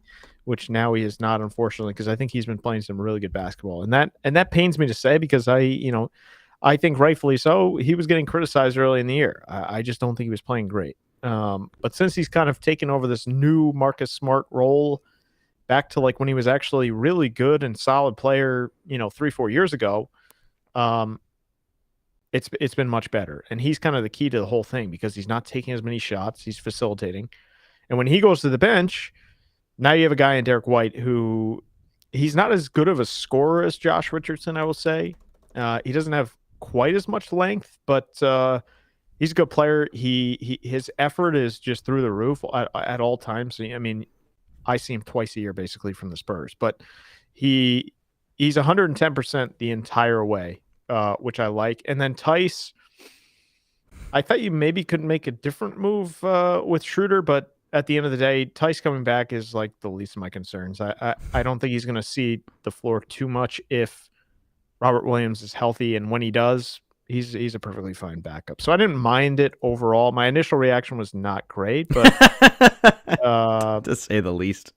which now he is not, unfortunately, because I think he's been playing some really good basketball, and that pains me to say because I think rightfully so. He was getting criticized early in the year. I just don't think he was playing great. But since he's kind of taken over this new Marcus Smart role back to like when he was actually really good and solid player, 3-4 years ago, it's been much better. And he's kind of the key to the whole thing because he's not taking as many shots. He's facilitating. And when he goes to the bench, now you have a guy in Derek White who he's not as good of a scorer as Josh Richardson, I will say. He doesn't have quite as much length, but he's a good player. His effort is just through the roof at all times. I mean, I see him twice a year basically from the Spurs, but he's 110% the entire way, which I like. And then Tice, I thought you maybe could make a different move with Schroeder, but at the end of the day, Tice coming back is like the least of my concerns. I don't think he's going to see the floor too much if Robert Williams is healthy, and when he does, he's a perfectly fine backup. So I didn't mind it overall. My initial reaction was not great, but
to say the least.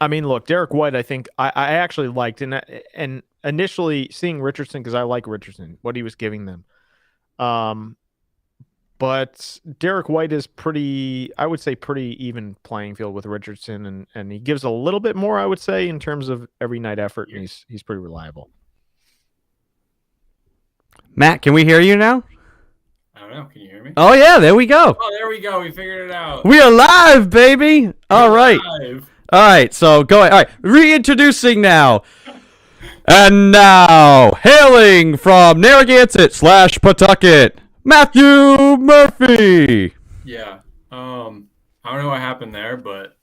I mean, look, Derek White, I think I actually liked, and initially seeing Richardson because I like Richardson, what he was giving them. But Derek White is pretty even playing field with Richardson, and he gives a little bit more, I would say, in terms of every night effort, and he's pretty reliable.
Matt, can we hear you now?
I don't know. Can you hear me?
Oh, yeah, there we go.
Oh, there we go. We figured it out.
We are live, baby. All right.
Live.
All right, so go ahead. All right, reintroducing now. And now, hailing from Narragansett / Pawtucket, Matthew Murphy.
Yeah. I don't know what happened there, but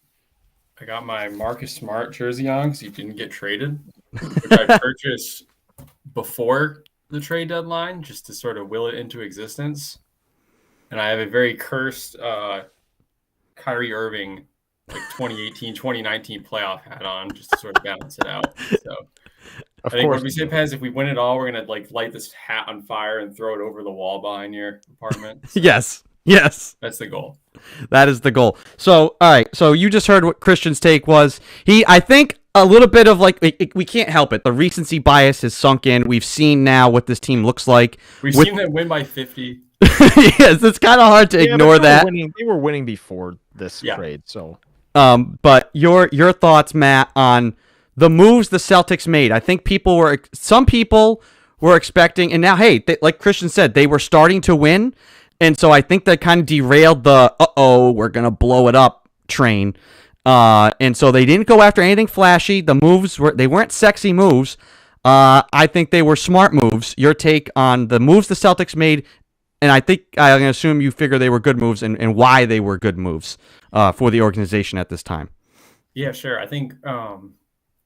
I got my Marcus Smart jersey on because he didn't get traded, which I purchased before the trade deadline just to sort of will it into existence. And I have a very cursed Kyrie Irving like 2018, 2019 playoff hat on just to sort of balance it out. So I think what we say, Pez, if we win it all, we're going to like light this hat on fire and throw it over the wall behind your apartment. So
Yes.
that's the goal.
That is the goal. So, all right. So you just heard what Christian's take was. I think a little bit of like, we can't help it. The recency bias has sunk in. We've seen now what this team looks like.
We've seen them win by 50.
Yes, it's kind of hard to ignore that.
They were winning before this trade, so.
But your thoughts, Matt, on the moves the Celtics made. I think some people were expecting, and now, hey, like Christian said, they were starting to win. And so I think that kind of derailed the, we're going to blow it up train. And so they didn't go after anything flashy. The moves they weren't sexy moves. I think they were smart moves. Your take on the moves the Celtics made, and I think I'm going to assume you figure they were good moves and why they were good moves for the organization at this time.
Yeah, sure. I think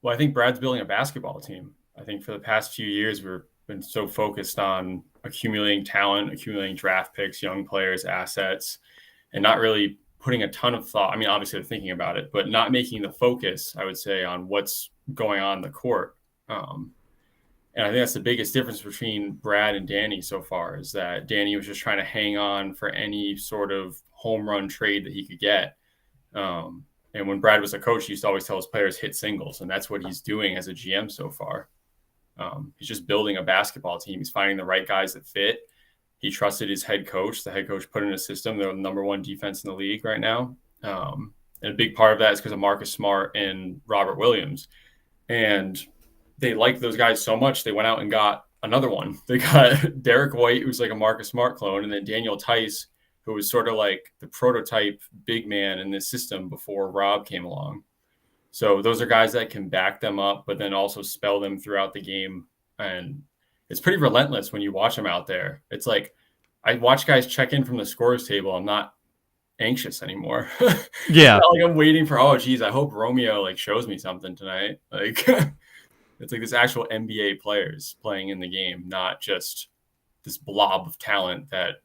Well, I think Brad's building a basketball team. I think for the past few years, we've been so focused on accumulating talent, accumulating draft picks, young players, assets, and not really putting a ton of thought. I mean, obviously they're thinking about it, but not making the focus, I would say, on what's going on in the court. And I think that's the biggest difference between Brad and Danny so far, is that Danny was just trying to hang on for any sort of home run trade that he could get. And when Brad was a coach, he used to always tell his players hit singles, and that's what he's doing as a GM so far. He's just building a basketball team. He's finding the right guys that fit. He trusted his head coach. The head coach put in a system. They're the number one defense in the league right now. And a big part of that is because of Marcus Smart and Robert Williams. And they liked those guys so much, they went out and got another one. They got Derek White, who's like a Marcus Smart clone, and then Daniel Tice, who was sort of like the prototype big man in this system before Rob came along. So those are guys that can back them up, but then also spell them throughout the game. And it's pretty relentless when you watch them out there. It's like, I watch guys check in from the scorers table. I'm not anxious anymore.
Yeah.
It's not like I'm waiting for, oh geez, I hope Romeo like shows me something tonight. Like it's like this actual NBA players playing in the game, not just this blob of talent that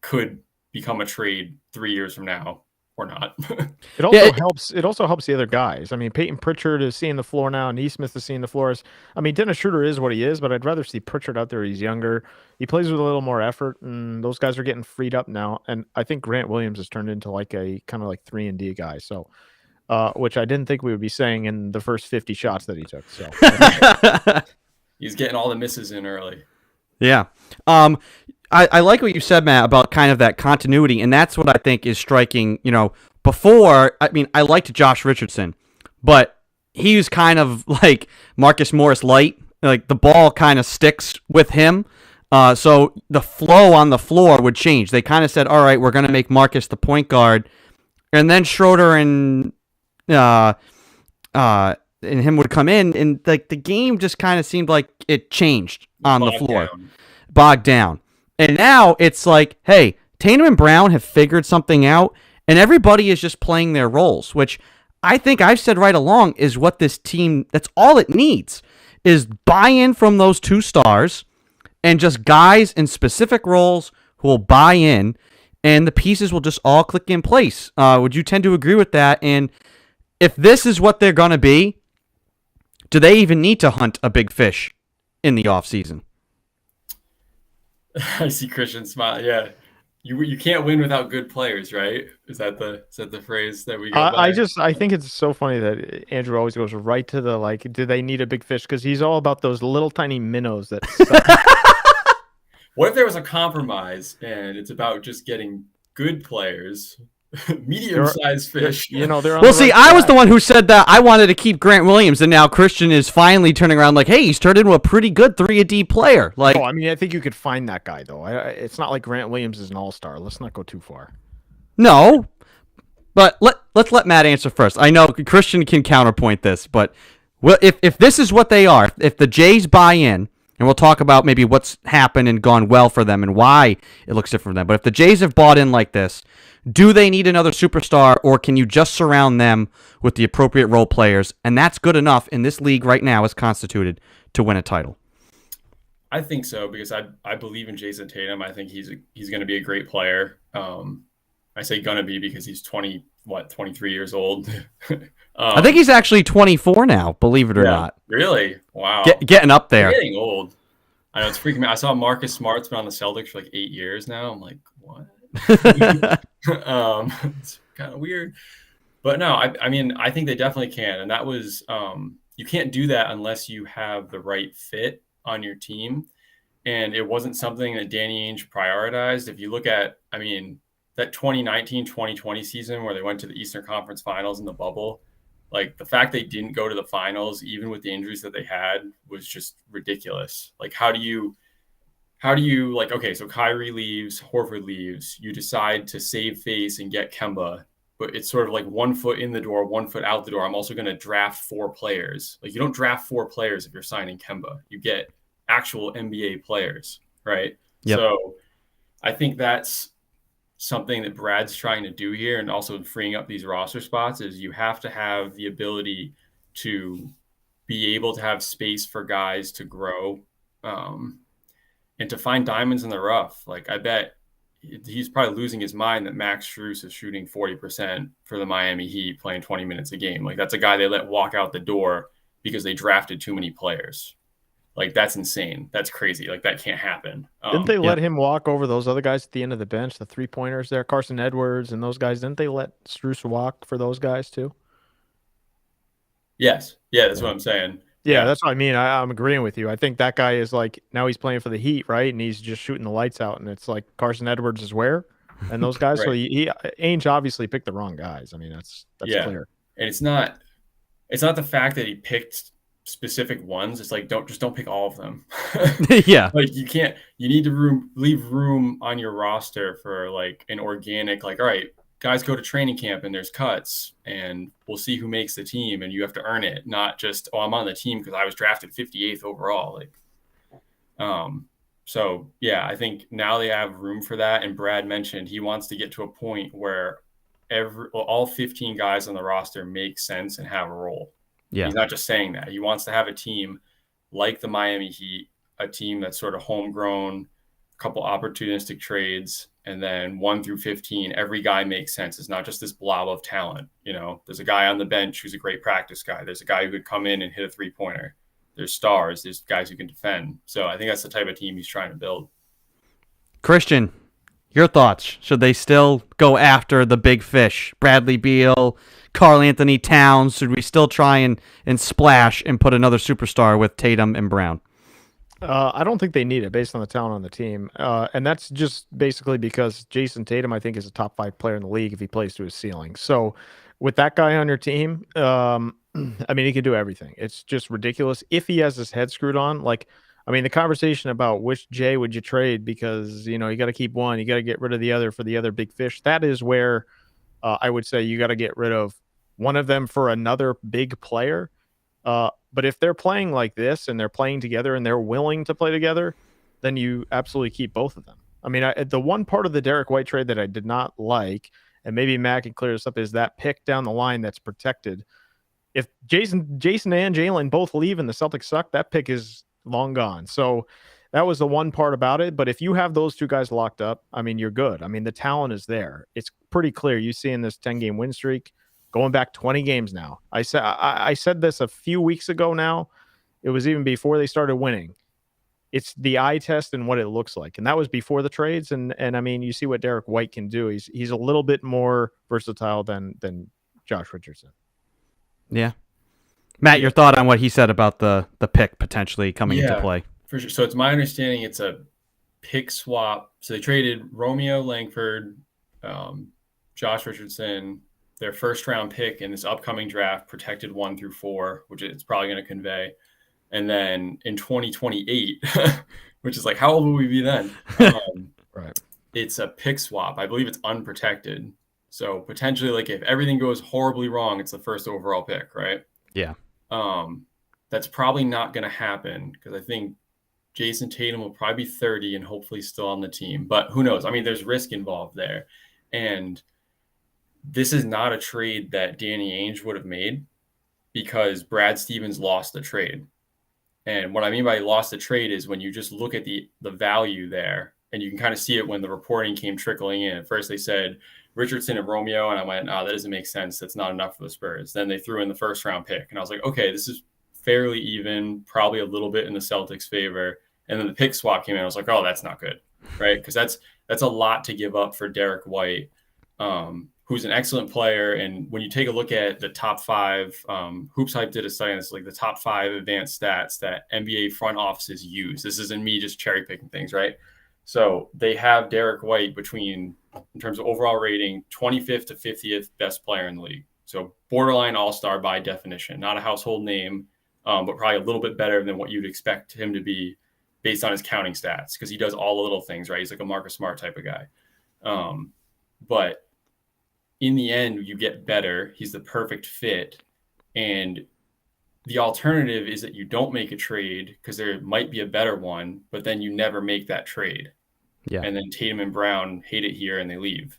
could become a trade 3 years from now or not.
It also helps. It also helps the other guys. I mean, Peyton Pritchard is seeing the floor now, and Neesmith is seeing the floors. I mean, Dennis Schroeder is what he is, but I'd rather see Pritchard out there. He's younger. He plays with a little more effort, and those guys are getting freed up now. And I think Grant Williams has turned into like a kind of like 3-and-D guy. So, which I didn't think we would be saying in the first 50 shots that he took. So
he's getting all the misses in early.
Yeah. I like what you said, Matt, about kind of that continuity, and that's what I think is striking. You know, before, I mean, I liked Josh Richardson, but he was kind of like Marcus Morris light. Like, the ball kind of sticks with him, so the flow on the floor would change. They kind of said, all right, we're going to make Marcus the point guard, and then Schroeder and him would come in, and like the game just kind of seemed like it changed on the floor. Bogged down. And now it's like, hey, Tatum and Brown have figured something out, and everybody is just playing their roles, which I think I've said right along is what this team, that's all it needs, is buy-in from those two stars and just guys in specific roles who will buy in, and the pieces will just all click in place. Would you tend to agree with that? And if this is what they're going to be, do they even need to hunt a big fish in the offseason?
I see Christian smile. Yeah, you can't win without good players, right? Is that the phrase that we go by?
I think it's so funny that Andrew always goes right to the like, do they need a big fish? Because he's all about those little tiny minnows that suck.
What if there was a compromise and it's about just getting good players? Medium-sized fish.
You know, they're on
well,
the
see,
right
I was
track.
the one who said that I wanted to keep Grant Williams, and now Christian is finally turning around like, hey, he's turned into a pretty good 3-and-D player. Like,
Oh, I mean, I think you could find that guy, though. It's not like Grant Williams is an all-star. Let's not go too far.
no, but let's let Matt answer first. I know Christian can counterpoint this, but if this is what they are, if the Jays buy in, and we'll talk about maybe what's happened and gone well for them and why it looks different for them, but if the Jays have bought in like this, do they need another superstar, or can you just surround them with the appropriate role players? And that's good enough in this league right now as constituted to win a title.
I think so, because I believe in Jason Tatum. I think he's going to be a great player. I say gonna be because he's 23 years old.
I think he's actually 24 now, believe it or not.
Really? Wow.
Getting up there.
Getting old. I know, it's freaking me. I saw Marcus Smart's been on the Celtics for like 8 years now. I'm like, what? It's kind of weird. But no, I mean, I think they definitely can. And that was, you can't do that unless you have the right fit on your team. And it wasn't something that Danny Ainge prioritized. If you look at, I mean, that 2019-2020 season where they went to the Eastern Conference Finals in the bubble, like the fact they didn't go to the finals, even with the injuries that they had, was just ridiculous. Like, how do you like, okay, so Kyrie leaves, Horford leaves, you decide to save face and get Kemba, but it's sort of like 1 foot in the door, 1 foot out the door. I'm also going to draft 4 players. Like, you don't draft 4 players if you're signing Kemba. You get actual NBA players, right?
Yep.
So I think that's something that Brad's trying to do here, and also freeing up these roster spots, is you have to have the ability to be able to have space for guys to grow, and to find diamonds in the rough. Like, I bet he's probably losing his mind that Max Strus is shooting 40% for the Miami Heat, playing 20 minutes a game. Like, that's a guy they let walk out the door because they drafted too many players. Like, that's insane. That's crazy. Like, that can't happen.
Didn't they let him walk over those other guys at the end of the bench, the 3-pointers there, Carson Edwards and those guys? Didn't they let Strus walk for those guys too?
Yes. Yeah, that's what I'm saying.
Yeah, that's what I mean. I'm agreeing with you. I think that guy is like, now he's playing for the Heat, right? And he's just shooting the lights out. And it's like Carson Edwards is where? And those guys.
Right.
So Ainge obviously picked the wrong guys. I mean, that's clear.
And it's not the fact that he picked specific ones. It's like, don't pick all of them.
Yeah.
Like, you need to leave room on your roster for like an organic, like, all right, guys go to training camp and there's cuts and we'll see who makes the team, and you have to earn it, not just, oh, I'm on the team because I was drafted 58th overall. Like, so yeah, I think now they have room for that. And Brad mentioned he wants to get to a point where all 15 guys on the roster make sense and have a role.
Yeah.
He's not just saying that. He wants to have a team like the Miami Heat, a team that's sort of homegrown, a couple opportunistic trades, and then 1 through 15, every guy makes sense. It's not just this blob of talent. You know, there's a guy on the bench who's a great practice guy. There's a guy who could come in and hit a 3-pointer. There's stars. There's guys who can defend. So I think that's the type of team he's trying to build.
Christian, your thoughts? Should they still go after the big fish? Bradley Beal, Karl Anthony Towns? Should we still try and splash and put another superstar with Tatum and Brown?
I don't think they need it based on the talent on the team. And that's just basically because Jason Tatum, I think, is a top 5 player in the league if he plays to his ceiling. So with that guy on your team, I mean, he can do everything. It's just ridiculous. If he has his head screwed on, like, I mean, the conversation about which J would you trade because, you know, you got to keep one, you got to get rid of the other for the other big fish. That is where I would say you got to get rid of one of them for another big player. But if they're playing like this and they're playing together and they're willing to play together, then you absolutely keep both of them. I mean, the one part of the Derek White trade that I did not like, and maybe Matt can clear this up, is that pick down the line that's protected. If Jason and Jalen both leave and the Celtics suck, that pick is long gone. So that was the one part about it. But if you have those two guys locked up, I mean, you're good. I mean, the talent is there. It's pretty clear. You see in this 10-game win streak, going back 20 games now. I said this a few weeks ago now. It was even before they started winning. It's the eye test and what it looks like. And that was before the trades. And I mean, you see what Derek White can do. He's a little bit more versatile than Josh Richardson.
Yeah. Matt, your thought on what he said about the pick potentially coming into play?
For sure. So it's my understanding it's a pick swap. So they traded Romeo Langford, Josh Richardson, their first-round pick in this upcoming draft, protected 1 through 4, which it's probably going to convey. And then in 2028, which is like, how old will we be then?
Right.
It's a pick swap. I believe it's unprotected. So potentially, like, if everything goes horribly wrong, it's the first overall pick, right?
Yeah.
That's probably not going to happen because I think Jason Tatum will probably be 30 and hopefully still on the team. But who knows? I mean, there's risk involved there. And this is not a trade that Danny Ainge would have made because Brad Stevens lost the trade. And what I mean by lost the trade is when you just look at the value there, and you can kind of see it when the reporting came trickling in. At first they said Richardson and Romeo, and I went, that doesn't make sense. That's not enough for the Spurs. Then they threw in the first-round pick, and I was like, okay, this is fairly even, probably a little bit in the Celtics' favor. And then the pick swap came in. I was like, oh, that's not good, right? Because that's a lot to give up for Derek White, who's an excellent player. And when you take a look at the top 5, Hoops Hype did a study on this, like the top 5 advanced stats that NBA front offices use. This isn't me just cherry picking things, right? So they have Derek White between, in terms of overall rating, 25th to 50th best player in the league. So borderline all-star by definition, not a household name, but probably a little bit better than what you'd expect him to be based on his counting stats, because he does all the little things, right? He's like a Marcus Smart type of guy. But in the end, you get better. He's the perfect fit. And the alternative is that you don't make a trade because there might be a better one, but then you never make that trade.
Yeah.
And then Tatum and Brown hate it here and they leave.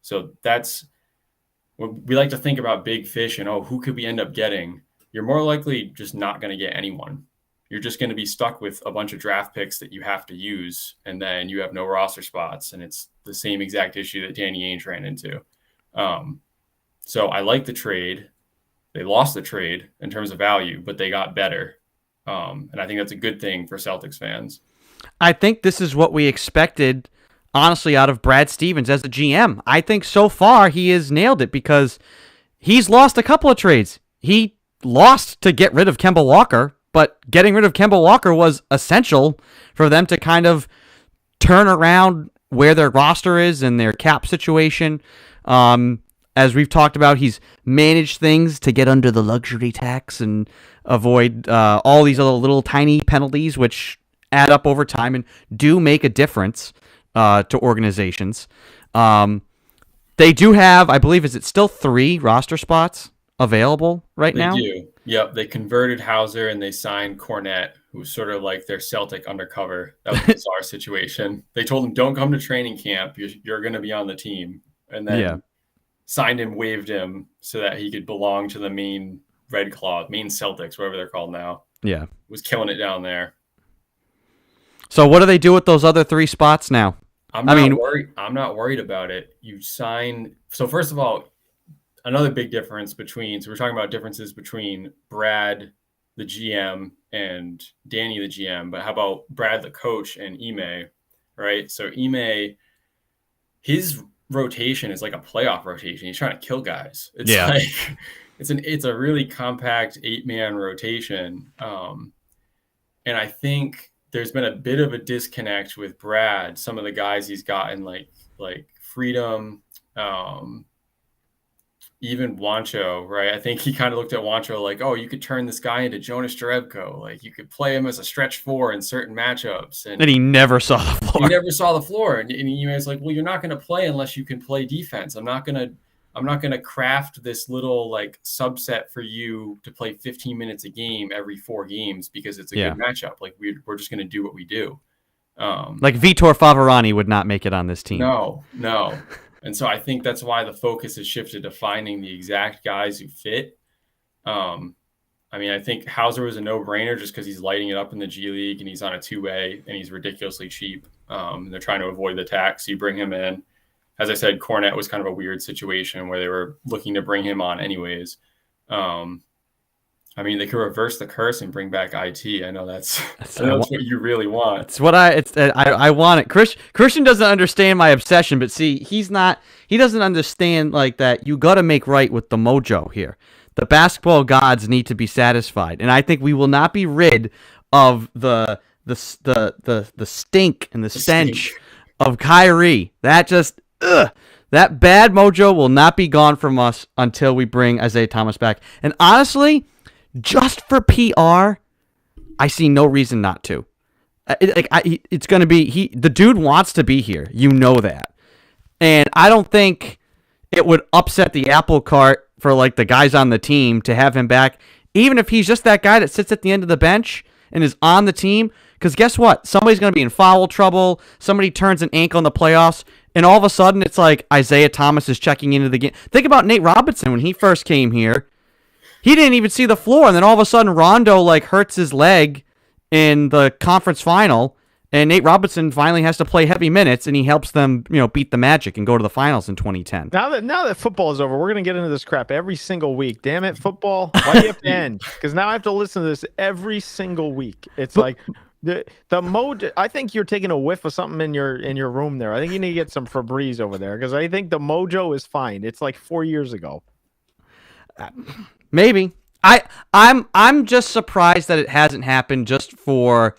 So that's what we like to think about big fish and, who could we end up getting? you're more likely just not going to get anyone. You're just going to be stuck with a bunch of draft picks that you have to use, and then you have no roster spots, and it's the same exact issue that Danny Ainge ran into. So I like the trade. They lost the trade in terms of value, but they got better. And I think that's a good thing for Celtics fans.
I think this is what we expected, honestly, out of Brad Stevens as a GM. I think so far he has nailed it because he's lost a couple of trades. He lost to get rid of Kemba Walker, but getting rid of Kemba Walker was essential for them to kind of turn around where their roster is and their cap situation. As we've talked about, he's managed things to get under the luxury tax and avoid all these other little tiny penalties, which add up over time and do make a difference to organizations. They do have, I believe, is it still 3 roster spots available right now?
They do. Yep, they converted Hauser and they signed Cornette, who's sort of like their Celtic undercover. That was a bizarre situation. They told him, don't come to training camp. You're going to be on the team. And then signed him, waived him so that he could belong to the main Red Claw, main Celtics, whatever they're called now.
Yeah.
Was killing it down there.
So what do they do with those other 3 spots now?
I'm not worried about it. You sign. So first of all, another big difference between, so we're talking about differences between Brad, the GM, and Danny, the GM, but how about Brad, the coach, and Ime, right? So Ime, his rotation is like a playoff rotation. He's trying to kill guys. It's like, it's a really compact 8-man rotation. And I think there's been a bit of a disconnect with Brad. Some of the guys he's gotten like Freedom, even Wancho, right? I think he kind of looked at Wancho like, oh, you could turn this guy into Jonas Jerebko. Like you could play him as a stretch 4 in certain matchups. And
he never saw the floor.
He never saw the floor. And he was like, well, you're not going to play unless you can play defense. I'm not going to craft this little like subset for you to play 15 minutes a game every 4 games because it's a good matchup. Like we're just going to do what we do.
Like Vitor Favarani would not make it on this team.
No. And so I think that's why the focus has shifted to finding the exact guys who fit. I mean, I think Hauser was a no-brainer just because he's lighting it up in the G League and he's on a 2-way and he's ridiculously cheap. They're trying to avoid the tax. So you bring him in. As I said, Cornette was kind of a weird situation where they were looking to bring him on anyways. I mean, they could reverse the curse and bring back IT. I know that's what you really want.
It's what I want it. Christian doesn't understand my obsession, but see, he doesn't understand like that. You got to make right with the mojo here. The basketball gods need to be satisfied, and I think we will not be rid of the stink and the stench of Kyrie. That bad mojo will not be gone from us until we bring Isaiah Thomas back. And honestly, just for PR, I see no reason not to. It's going to be the dude wants to be here. You know that. And I don't think it would upset the apple cart for like the guys on the team to have him back, even if he's just that guy that sits at the end of the bench and is on the team. Because guess what? Somebody's going to be in foul trouble. Somebody turns an ankle in the playoffs. And all of a sudden, it's like Isaiah Thomas is checking into the game. Think about Nate Robinson when he first came here. He didn't even see the floor, and then all of a sudden Rondo like hurts his leg in the conference final, and Nate Robinson finally has to play heavy minutes, and he helps them, beat the Magic and go to the finals in 2010.
Now that football is over, we're gonna get into this crap every single week. Damn it, football! Why do you have to end? Because now I have to listen to this every single week. It's like the mode. I think you're taking a whiff of something in your room there. I think you need to get some Febreze over there because I think the mojo is fine. It's like 4 years ago.
Maybe. I'm just surprised that it hasn't happened just for,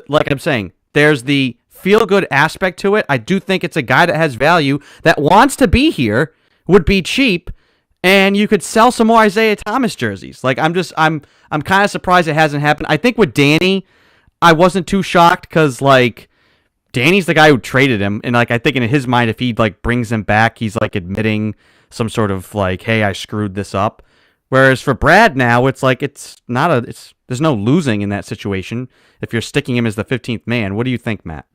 like I'm saying, there's the feel-good aspect to it. I do think it's a guy that has value, that wants to be here, would be cheap, and you could sell some more Isaiah Thomas jerseys. Like, I'm kind of surprised it hasn't happened. I think with Danny, I wasn't too shocked because, like, Danny's the guy who traded him, and, like, I think in his mind, if he, like, brings him back, he's, like, admitting some sort of, like, hey, I screwed this up. Whereas for Brad now, it's like there's no losing in that situation if you're sticking him as the 15th man. What do you think, Matt?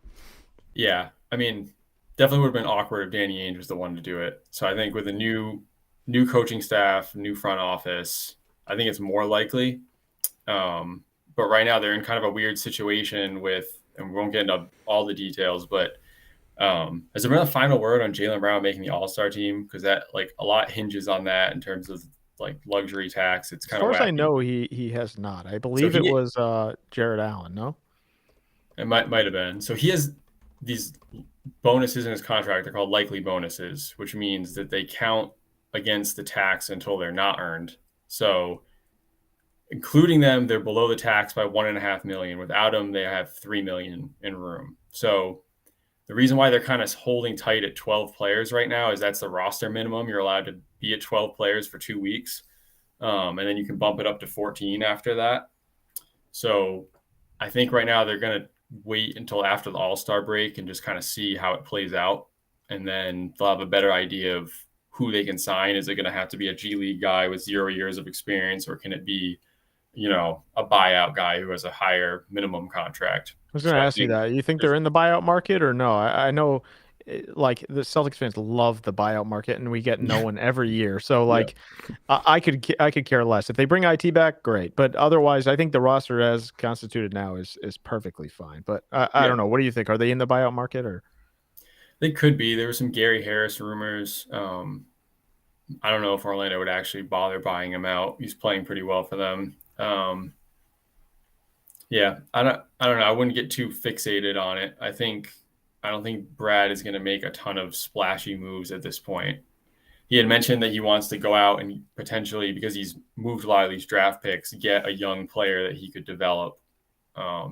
Yeah, I mean, definitely would have been awkward if Danny Ainge was the one to do it. So I think with a new coaching staff, new front office, I think it's more likely. But right now they're in kind of a weird situation with, and we won't get into all the details, but has there been a final word on Jaylen Brown making the All-Star team? Because that, like, a lot hinges on that in terms of like luxury tax. It's
As
kind
far
of
as I
wacky.
know, he has not. I believe it was Jared Allen. No.
It might have been. So he has these bonuses in his contract. They're called likely bonuses, which means that they count against the tax until they're not earned. So including them, they're below the tax by $1.5 million. Without them, they have $3 million in room. So the reason why they're kind of holding tight at 12 players right now is that's the roster minimum. You're allowed to be at 12 players for 2 weeks. And then you can bump it up to 14 after that. So I think right now they're going to wait until after the All-Star break and just kind of see how it plays out. And then they'll have a better idea of who they can sign. Is it going to have to be a G League guy with 0 years of experience, or can it be, a buyout guy who has a higher minimum contract?
I was going to ask you that. You think they're in the buyout market or no? I know, like, the Celtics fans love the buyout market, and we get no one every year. So, like, I could care less. If they bring IT back, great. But otherwise, I think the roster as constituted now is perfectly fine. But I don't know. What do you think? Are they in the buyout market or?
They could be. There were some Gary Harris rumors. I don't know if Orlando would actually bother buying him out. He's playing pretty well for them. I don't know. I wouldn't get too fixated on it. I don't think Brad is going to make a ton of splashy moves at this point. He had mentioned that he wants to go out and potentially, because he's moved a lot of these draft picks, get a young player that he could develop. I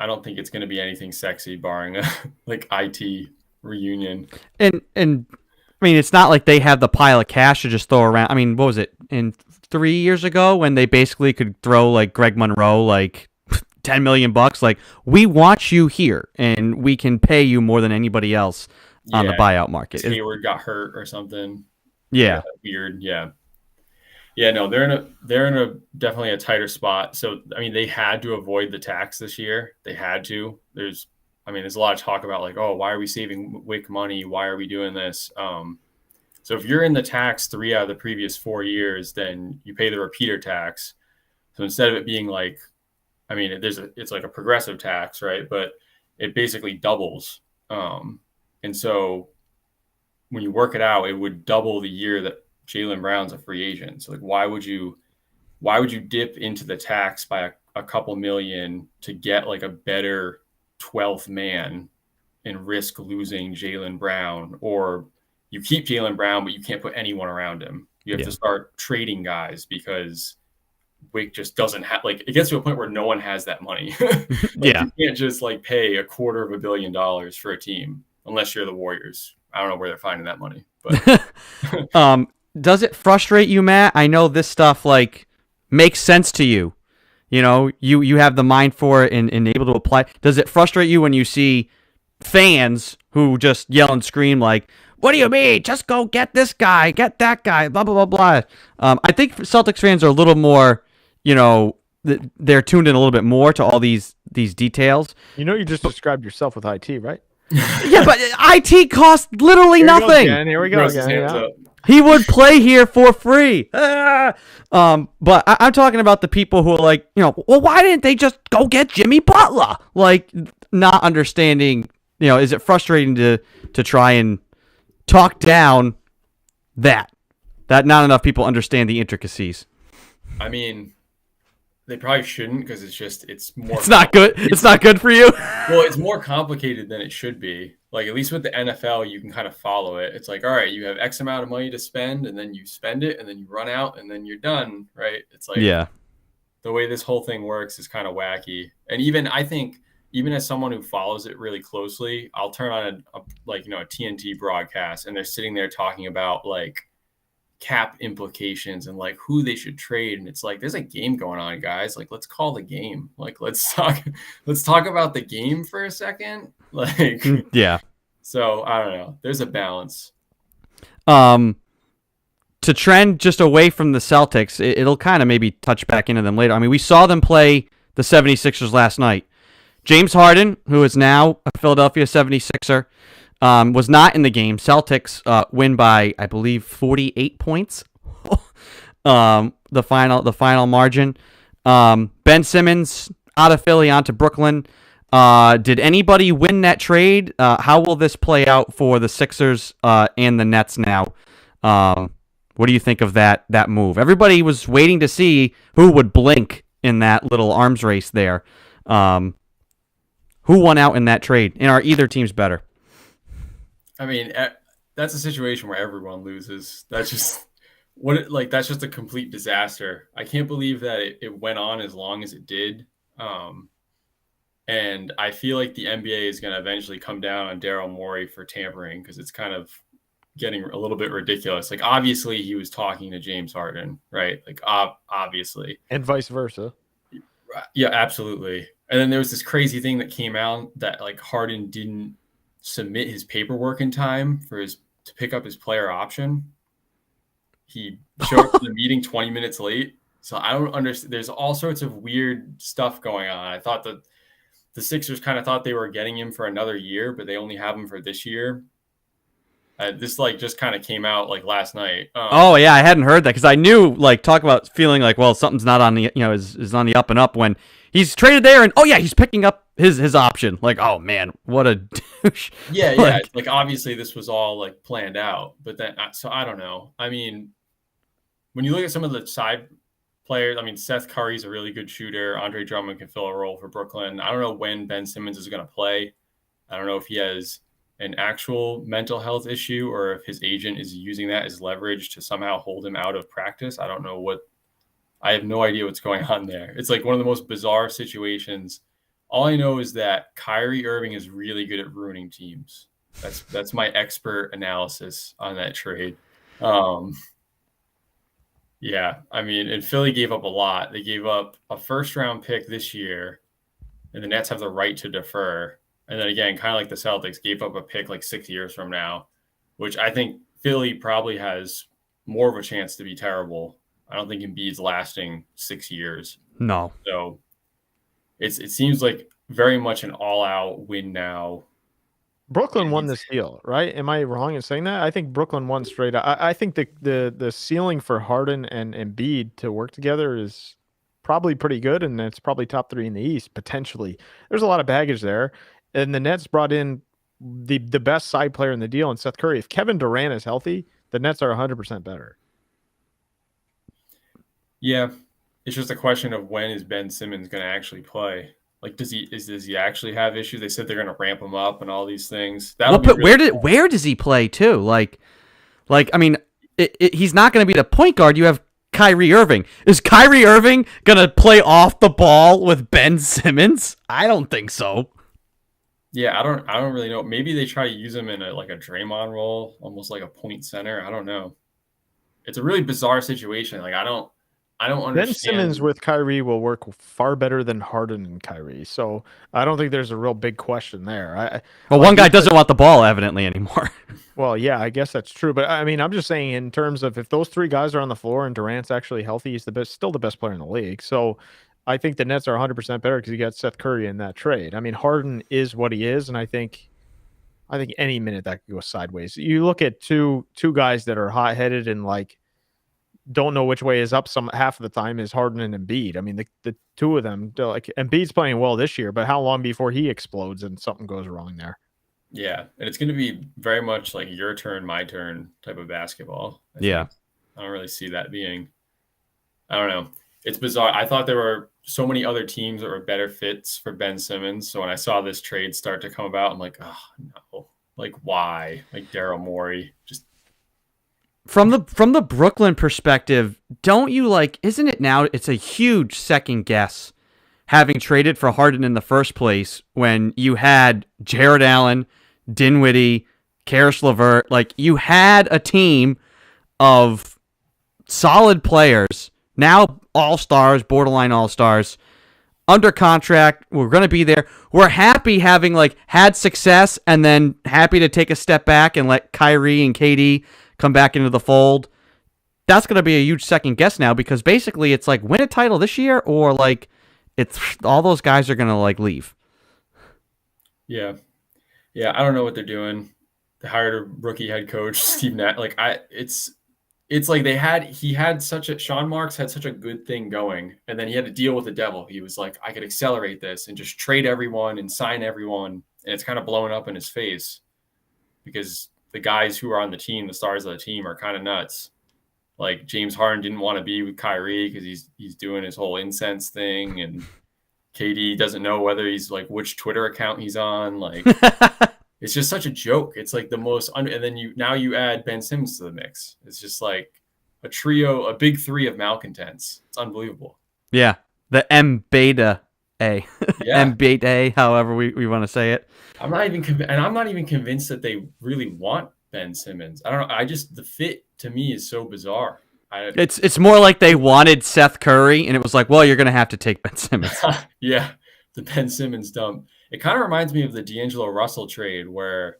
don't think it's going to be anything sexy, barring a like IT reunion.
And I mean, it's not like they have the pile of cash to just throw around. I mean, what was it in 3 years ago when they basically could throw like Greg Monroe like $10 million? Like, we want you here and we can pay you more than anybody else on the buyout market.
Hayward got hurt or something.
Yeah.
Weird. Yeah. Yeah, no, they're in a definitely a tighter spot. So, I mean, they had to avoid the tax this year. They had to. There's a lot of talk about like, oh, why are we saving WIC money? Why are we doing this? So if you're in the tax 3 out of the previous 4 years, then you pay the repeater tax. So instead of it being like, it's like a progressive tax, right? But it basically doubles. And so when you work it out, it would double the year that Jaylen Brown's a free agent. So like, why would you dip into the tax by a couple million to get like a better 12th man and risk losing Jaylen Brown? Or you keep Jaylen Brown, but you can't put anyone around him. You have to start trading guys because WIC just doesn't have, like, it gets to a point where no one has that money. You can't just like pay $250 million for a team unless you're the Warriors. I don't know where they're finding that money, but
does it frustrate you, Matt? I know this stuff like makes sense to you. You have the mind for it and able to apply. Does it frustrate you when you see fans who just yell and scream like, what do you mean? Just go get this guy, get that guy, blah, blah, blah, blah. I think Celtics fans are a little more, they're tuned in a little bit more to all these details.
You just described yourself with IT, right?
Yeah, but IT costs literally nothing.
Here we go again. Yeah.
He would play here for free. But I'm talking about the people who are like, well, why didn't they just go get Jimmy Butler? Like, not understanding, is it frustrating to try and talk down that not enough people understand the intricacies?
I mean, they probably shouldn't, because it's more.
It's not good. It's not good for you.
Well, it's more complicated than it should be. Like, at least with the NFL, you can kind of follow it. It's like, all right, you have X amount of money to spend, and then you spend it, and then you run out, and then you're done, right? It's like, the way this whole thing works is kind of wacky. And even as someone who follows it really closely, I'll turn on a TNT broadcast, and they're sitting there talking about like cap implications and like who they should trade. And it's like, there's a game going on, guys. Like, let's call the game. Like, let's talk about the game for a second. Like,
yeah.
So I don't know. There's a balance.
To trend just away from the Celtics, it'll kind of maybe touch back into them later. I mean, we saw them play the 76ers last night. James Harden, who is now a Philadelphia 76er, was not in the game. Celtics win by, I believe, 48 points. the final margin. Ben Simmons out of Philly onto Brooklyn. Did anybody win that trade? How will this play out for the Sixers and the Nets now? What do you think of that move? Everybody was waiting to see who would blink in that little arms race there. Who won out in that trade? And are either teams better?
I mean, that's a situation where everyone loses. That's just that's just a complete disaster. I can't believe that it went on as long as it did. And I feel like the NBA is going to eventually come down on Daryl Morey for tampering because it's kind of getting a little bit ridiculous. Like, obviously, he was talking to James Harden, right? Like, obviously.
And vice versa.
Yeah, absolutely. And then there was this crazy thing that came out that, like, Harden didn't submit his paperwork in time to pick up his player option. He showed up to the meeting 20 minutes late. So I don't understand. There's all sorts of weird stuff going on. I thought that the Sixers kind of thought they were getting him for another year, but they only have him for this year. This just kind of came out like last night.
Oh yeah, I hadn't heard that because I knew talk about feeling like, well, something's not on the is on the up and up when he's traded there and he's picking up his option. Like, oh man, what a douche.
Yeah. Like obviously this was all planned out, but then so I don't know. I mean, when you look at some of the side players, I mean, Seth Curry's a really good shooter. Andre Drummond can fill a role for Brooklyn. I don't know when Ben Simmons is going to play. I don't know if he has an actual mental health issue or if his agent is using that as leverage to somehow hold him out of practice. I don't know I have no idea what's going on there. It's like one of the most bizarre situations. All I know is that Kyrie Irving is really good at ruining teams. That's my expert analysis on that trade. Yeah, I mean, and Philly gave up a lot. They gave up a first-round pick this year, and the Nets have the right to defer. And then again, kind of like the Celtics, gave up a pick 6 years from now, which I think Philly probably has more of a chance to be terrible. I don't think Embiid's lasting 6 years.
No.
So it seems like very much an all-out win now.
Brooklyn won this deal, right? Am I wrong in saying that? I think Brooklyn won straight up. I think the ceiling for Harden and Embiid to work together is probably pretty good, and it's probably top 3 in the East, potentially. There's a lot of baggage there. And the Nets brought in the best side player in the deal in Seth Curry. If Kevin Durant is healthy, the Nets are 100% better.
Yeah, it's just a question of when is Ben Simmons going to actually play. Does he actually have issues? They said they're going to ramp him up and all these things.
Where does he play too? I mean, he's not going to be the point guard. You have Kyrie Irving. Is Kyrie Irving going to play off the ball with Ben Simmons? I don't think so.
Yeah, I don't really know. Maybe they try to use him in a Draymond role, almost like a point center. I don't know. It's a really bizarre situation. I don't understand.
Ben Simmons with Kyrie will work far better than Harden and Kyrie. So I don't think there's a real big question there.
One guy doesn't want the ball evidently anymore.
Well, yeah, I guess that's true. But I mean, I'm just saying in terms of if those 3 guys are on the floor and Durant's actually healthy, he's still the best player in the league. So I think the Nets are 100% better because you got Seth Curry in that trade. I mean, Harden is what he is, and I think any minute that could go sideways. You look at two guys that are hot-headed and don't know which way is up. Half of the time is Harden and Embiid. I mean, the two of them, Embiid's playing well this year, but how long before he explodes and something goes wrong there?
Yeah, and it's going to be very much your turn, my turn type of basketball. I don't really see that being. I don't know. It's bizarre. I thought there were so many other teams that were better fits for Ben Simmons. So when I saw this trade start to come about, I'm like, oh no, why? Daryl Morey, just
from the Brooklyn perspective, don't you isn't it now? It's a huge second guess having traded for Harden in the first place when you had Jared Allen, Dinwiddie, Karis LeVert. You had a team of solid players. Now all-stars, borderline all-stars, under contract. We're going to be there. We're happy having had success and then happy to take a step back and let Kyrie and KD come back into the fold. That's going to be a huge second guess now because basically it's win a title this year or it's all those guys are going to leave.
Yeah. I don't know what they're doing. They hired a rookie head coach, Steve Nash. it's like Sean Marks had such a good thing going, and then he had to deal with the devil. He was like, I could accelerate this and just trade everyone and sign everyone, and it's kind of blowing up in his face because the guys who are on the team, the stars of the team, are kind of nuts. Like James Harden didn't want to be with Kyrie because he's doing his whole incense thing, and KD doesn't know whether he's like which Twitter account he's on. Like it's just such a joke. It's like the most and then you add Ben Simmons to the mix. It's just like a trio, a big three of malcontents. It's unbelievable.
Yeah, the M beta A,
Yeah.
M beta A, however we want to say it.
I'm not even convinced that they really want Ben Simmons. I don't know. The fit to me is so bizarre.
It's more like they wanted Seth Curry, and it was like, well, you're gonna have to take Ben Simmons.
Yeah, the Ben Simmons dump. It kind of reminds me of the D'Angelo Russell trade where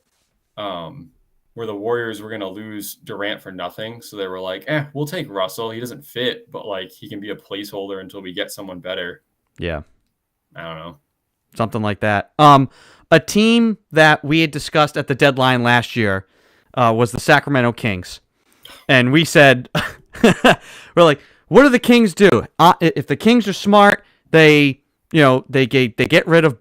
the Warriors were gonna lose Durant for nothing, so they were like, we'll take Russell. He doesn't fit, but like he can be a placeholder until we get someone better.
Yeah,
I don't know.
Something like that. A team that we had discussed at the deadline last year was the Sacramento Kings. And we said, we're like, what do the Kings do? If the Kings are smart, they get rid of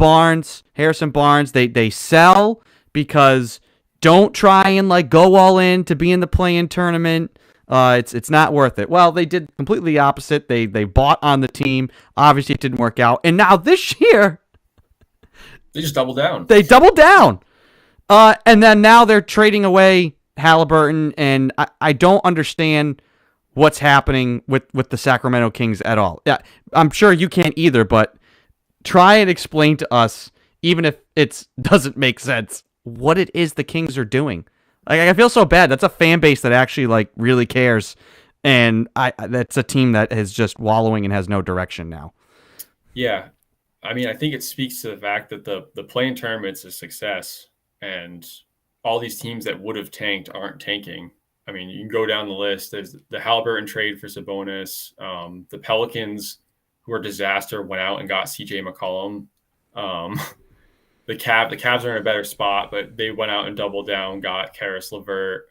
Harrison Barnes. They sell because don't try and like go all in to be in the play-in tournament. It's not worth it. Well, they did completely the opposite. They bought on the team. Obviously, it didn't work out. And now this year,
they just doubled down.
They doubled down. And then now they're trading away Halliburton, and I don't understand what's happening with the Sacramento Kings at all. Yeah, I'm sure you can't either, but try and explain to us, even if it doesn't make sense, what it is the Kings are doing. Like, I feel so bad. That's a fan base that actually like really cares, and that's a team that is just wallowing and has no direction now.
Yeah, I mean, I think it speaks to the fact that the play-in tournament's a success, and all these teams that would have tanked aren't tanking. I mean, you can go down the list. There's the Halliburton trade for Sabonis. The Pelicans, who are a disaster, went out and got CJ McCollum. The Cavs are in a better spot, but they went out and doubled down, got Karis LeVert.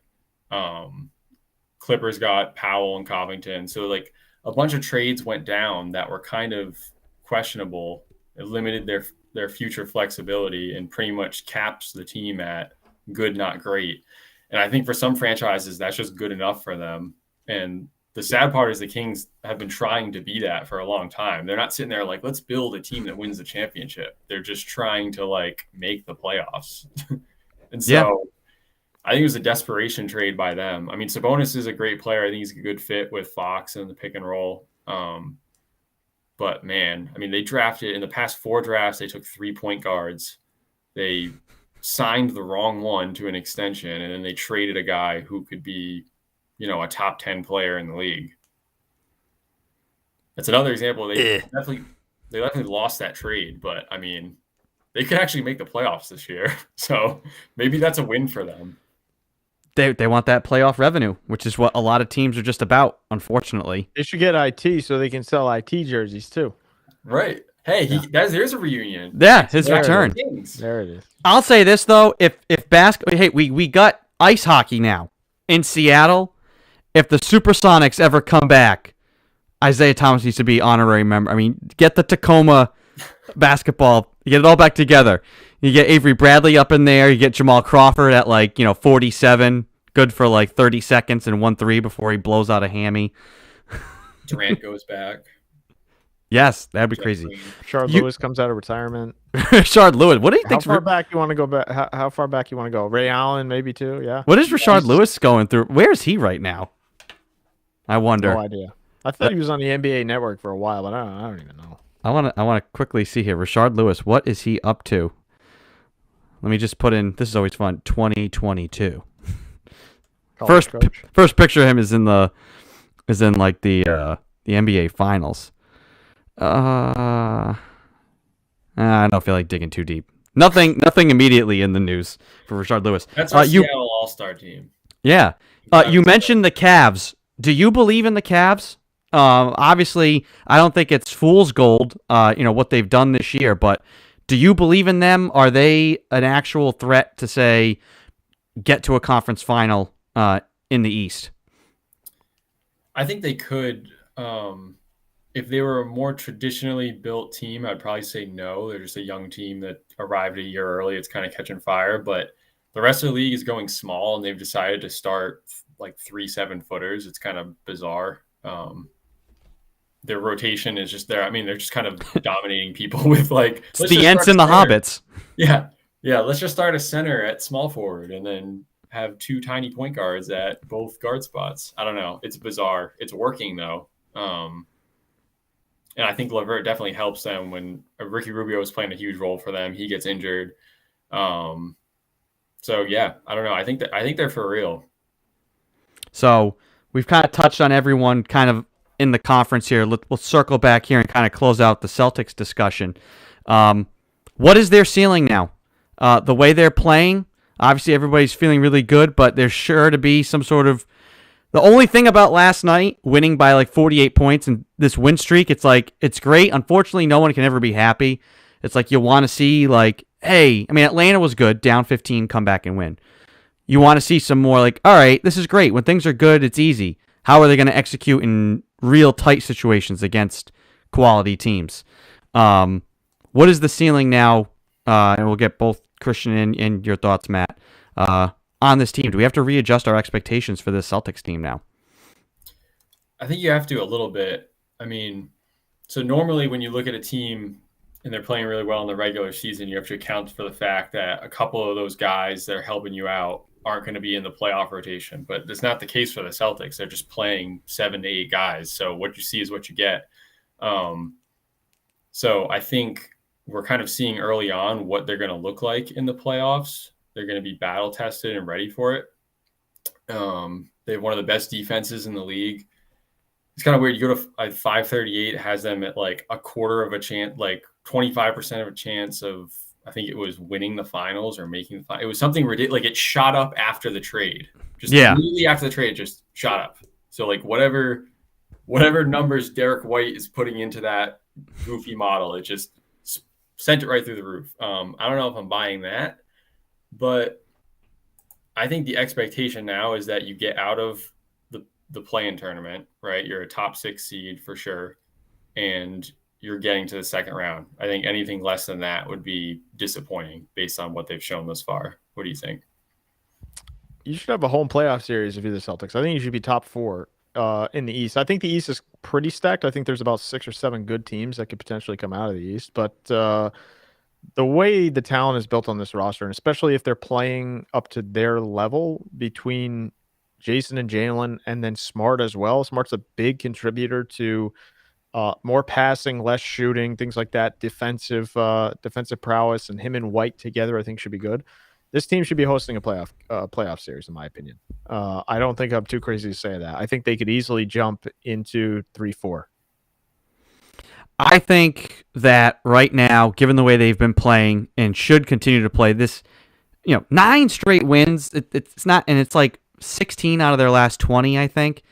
Clippers got Powell and Covington. So like a bunch of trades went down that were kind of questionable. It limited their future flexibility and pretty much caps the team at good, not great. And I think for some franchises, that's just good enough for them. And the sad part is the Kings have been trying to be that for a long time. They're not sitting there like, let's build a team that wins the championship. They're just trying to like make the playoffs. And so I think it was a desperation trade by them. I mean, Sabonis is a great player. I think he's a good fit with Fox and the pick and roll. But man, I mean, they drafted in the past 4 drafts, they took 3 point guards. They signed the wrong one to an extension, and then they traded a guy who could be, a top 10 player in the league. That's another example. They definitely lost that trade, but I mean, they could actually make the playoffs this year. So maybe that's a win for them.
They want that playoff revenue, which is what a lot of teams are just about, unfortunately.
They should get IT so they can sell IT jerseys too.
Right. Hey, there's a reunion.
Yeah, his return.
There it is.
I'll say this though, if basketball, hey, we got ice hockey now in Seattle. If the Supersonics ever come back, Isaiah Thomas needs to be honorary member. I mean, get the Tacoma basketball, you get it all back together. You get Avery Bradley up in there. You get Jamal Crawford at 47, good for 30 seconds and 1-3 before he blows out a hammy.
Durant goes back.
Yes, that'd be crazy.
Rashard Lewis comes out of retirement.
Rashard Lewis, what do you think?
How far back you want to go back? How far back you want to go? Ray Allen, maybe too. Yeah.
What is Rashard Lewis going through? Where is he right now? I wonder.
No idea. I thought he was on the NBA Network for a while, but I don't even know.
I want to quickly see here. Rashard Lewis, what is he up to? Let me just put in. This is always fun. 2022. First picture of him is in the NBA Finals. I don't feel like digging too deep. Nothing immediately in the news for Rashard Lewis.
That's our Seattle All-Star team.
Yeah. You mentioned the Cavs. Do you believe in the Cavs? Obviously, I don't think it's fool's gold, what they've done this year, but do you believe in them? Are they an actual threat to, say, get to a conference final in the East?
I think they could. If they were a more traditionally built team, I'd probably say no. They're just a young team that arrived a year early. It's kind of catching fire. But the rest of the league is going small, and they've decided to start like 3 7-footers. It's kind of bizarre. Their rotation is just there. I mean, they're just kind of dominating people with like
it's the Ents and the Hobbits.
Yeah. Let's just start a center at small forward and then have 2 tiny point guards at both guard spots. I don't know. It's bizarre. It's working though. And I think LeVert definitely helps them when Ricky Rubio is playing a huge role for them. He gets injured. So yeah, I don't know. I think they're for real.
So we've kind of touched on everyone kind of in the conference here. We'll circle back here and kind of close out the Celtics discussion. What is their ceiling now? The way they're playing, obviously everybody's feeling really good, but there's sure to be some sort of... The only thing about last night, winning by like 48 points and this win streak, it's like, it's great. Unfortunately, no one can ever be happy. It's like you want to see like, hey, I mean, Atlanta was good, down 15, come back and win. You want to see some more like, all right, this is great. When things are good, it's easy. How are they going to execute in real tight situations against quality teams? What is the ceiling now? And we'll get both Christian and your thoughts, Matt, on this team. Do we have to readjust our expectations for this Celtics team now?
I think you have to a little bit. I mean, so normally when you look at a team and they're playing really well in the regular season, you have to account for the fact that a couple of those guys that are helping you out aren't going to be in the playoff rotation. But that's not the case for the Celtics. They're just playing 7 to 8 guys. So what you see is what you get. So I think we're kind of seeing early on what they're going to look like in the playoffs. They're going to be battle tested and ready for it. They have one of the best defenses in the league. It's kind of weird. You go to 538, has them at like a quarter of a chance, like 25% of a chance of, I think it was winning the finals or making the final. It was something ridiculous. Like it shot up after the trade. Just immediately after the trade, it just shot up. So like whatever numbers Derek White is putting into that goofy model, it just sent it right through the roof. I don't know if I'm buying that, but I think the expectation now is that you get out of the play-in tournament, right? You're a top 6 seed for sure, and you're getting to the second round. I think anything less than that would be disappointing based on what they've shown thus far. What do you think?
You should have a home playoff series if you're the Celtics. I think you should be top 4 in the East. I think the East is pretty stacked. I think there's about 6 or 7 good teams that could potentially come out of the East, but the way the talent is built on this roster, and especially if they're playing up to their level between Jason and Jalen and then Smart as well. Smart's a big contributor to more passing, less shooting, things like that. Defensive prowess, and him and White together I think should be good. This team should be hosting a playoff series, in my opinion. I don't think I'm too crazy to say that. I think they could easily jump into 3-4.
I think that right now, given the way they've been playing and should continue to play this, 9 straight wins. It's not, and it's like 16 out of their last 20, I think.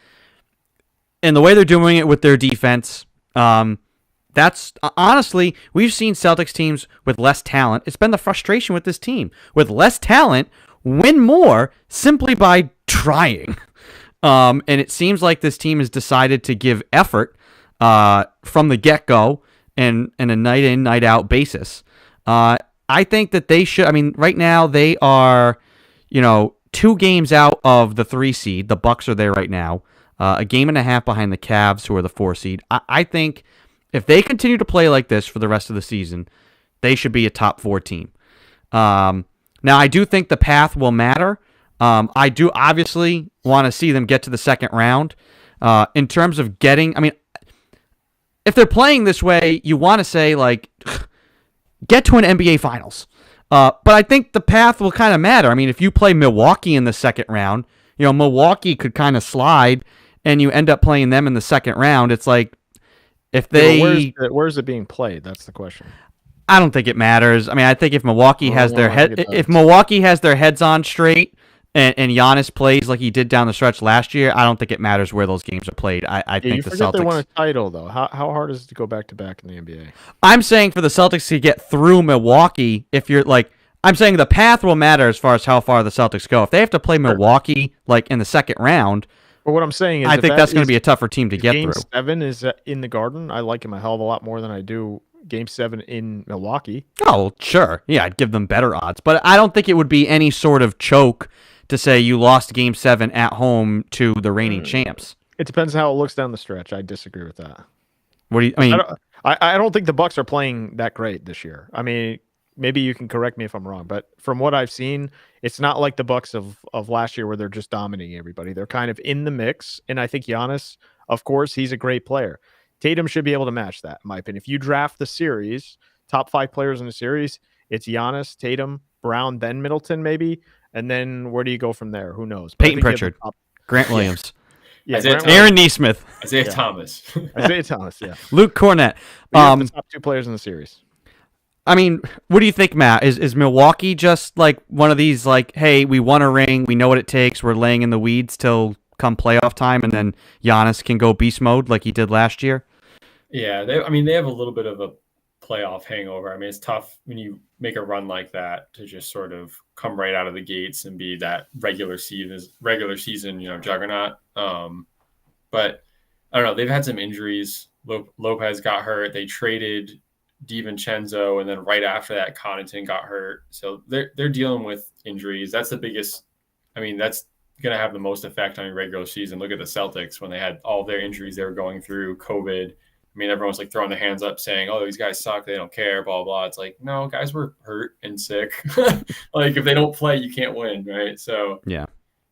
And the way they're doing it with their defense, that's honestly, we've seen Celtics teams with less talent. It's been the frustration with this team. With less talent, win more simply by trying. And it seems like this team has decided to give effort from the get-go and a night in, night out basis. I think that they should, right now they are, 2 games out of the 3 seed. The Bucks are there right now. A game and a half behind the Cavs, who are the 4 seed. I think if they continue to play like this for the rest of the season, they should be a top 4 team. Now, I do think the path will matter. I do obviously want to see them get to the second round. In terms of getting, if they're playing this way, you want to say, get to an NBA Finals. But I think the path will kind of matter. If you play Milwaukee in the second round, Milwaukee could kind of slide, and you end up playing them in the second round. It's like, if they...
where's it being played? That's the question.
I don't think it matters. I think if Milwaukee has their heads on straight, and Giannis plays like he did down the stretch last year, I don't think it matters where those games are played. I think the Celtics...
they won a title, though. How hard is it to go back-to-back in the NBA?
I'm saying for the Celtics to get through Milwaukee, if you're I'm saying the path will matter as far as how far the Celtics go. If they have to play Milwaukee in the second round,
But what I'm saying is,
I
if
think
that
that's going to
is-
be a tougher team to
if
get
Game
through.
7 is in the Garden, I like him a hell of a lot more than I do Game 7 in Milwaukee.
Oh, sure. Yeah, I'd give them better odds. But I don't think it would be any sort of choke to say you lost Game 7 at home to the reigning champs.
It depends how it looks down the stretch. I disagree with that.
What do you? I mean,
I don't think the Bucks are playing that great this year. I mean, maybe you can correct me if I'm wrong, but from what I've seen, it's not like the Bucks of last year where they're just dominating everybody. They're kind of in the mix, and I think Giannis, of course, he's a great player. Tatum should be able to match that, in my opinion. If you draft the series, top 5 players in the series, it's Giannis, Tatum, Brown, then Middleton, maybe, and then where do you go from there? Who knows? But I
Peyton
think you have
Pritchard,
the top-
Grant Williams,
yeah,
Isaiah
Grant
Thomas.
Aaron Nesmith,
Isaiah
Yeah.
Thomas.
Isaiah Thomas, yeah.
Luke Cornett.
We have the top 2 players in the series.
I mean, what do you think, Matt? Is Milwaukee just like one of these, like, hey, we won a ring, we know what it takes, we're laying in the weeds till come playoff time, and then Giannis can go beast mode like he did last year?
Yeah, they have a little bit of a playoff hangover. I mean, it's tough when you make a run like that to just sort of come right out of the gates and be that regular season, juggernaut. But I don't know. They've had some injuries. Lopez got hurt. They traded DiVincenzo, and then right after that, Connaughton got hurt. So they're dealing with injuries. That's the biggest. I mean, that's going to have the most effect on your regular season. Look at the Celtics when they had all their injuries they were going through, COVID. I mean, everyone's like throwing their hands up saying, oh, these guys suck. They don't care, blah, blah. It's like, no, guys were hurt and sick. Like, if they don't play, you can't win, right? So,
Yeah.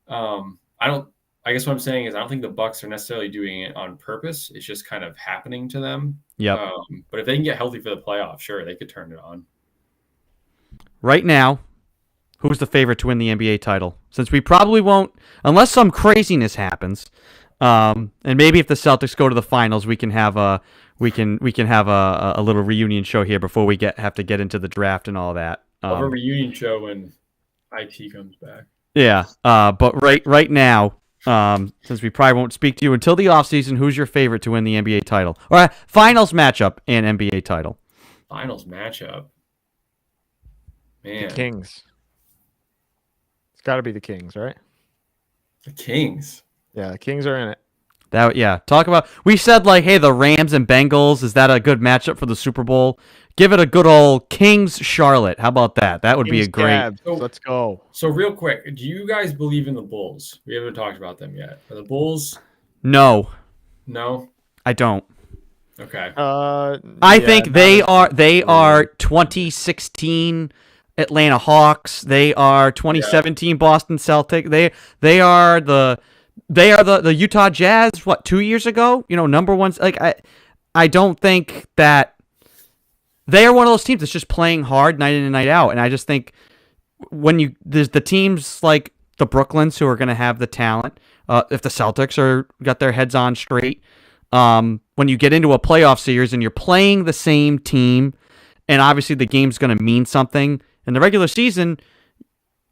I guess what I'm saying is I don't think the Bucks are necessarily doing it on purpose. It's just kind of happening to them.
Yep.
But if they can get healthy for the playoffs, sure, they could turn it on.
Right now, who's the favorite to win the NBA title? Since we probably won't, unless some craziness happens. And maybe if the Celtics go to the finals, we can have a little reunion show here before we have to get into the draft and all that.
We'll have a reunion show when IT comes back.
Yeah. But right now, since we probably won't speak to you until the offseason, who's your favorite to win the NBA title? All right, finals matchup and NBA title.
Finals matchup. Man,
The Kings. It's got to be the Kings, right?
the Kings.
Yeah, the Kings are in it.
Talk about. We said like, hey, the Rams and Bengals. Is that a good matchup for the Super Bowl? Give it a good old Kings Charlotte. How about that? That would be a
Kings
great.
Cavs. Let's go.
So real quick, do you guys believe in the Bulls? We haven't talked about them yet. Are the Bulls?
No,
No.
I don't.
Okay.
I think they are 2016 Atlanta Hawks. They are 2017 Boston Celtics. They are the Utah Jazz. What, 2 years ago? Number ones. Like I don't think that they are one of those teams that's just playing hard night in and night out. And I just think when there's the teams like the Brooklyns who are going to have the talent. If the Celtics got their heads on straight. When you get into a playoff series and you're playing the same team, and obviously the game's going to mean something. In the regular season,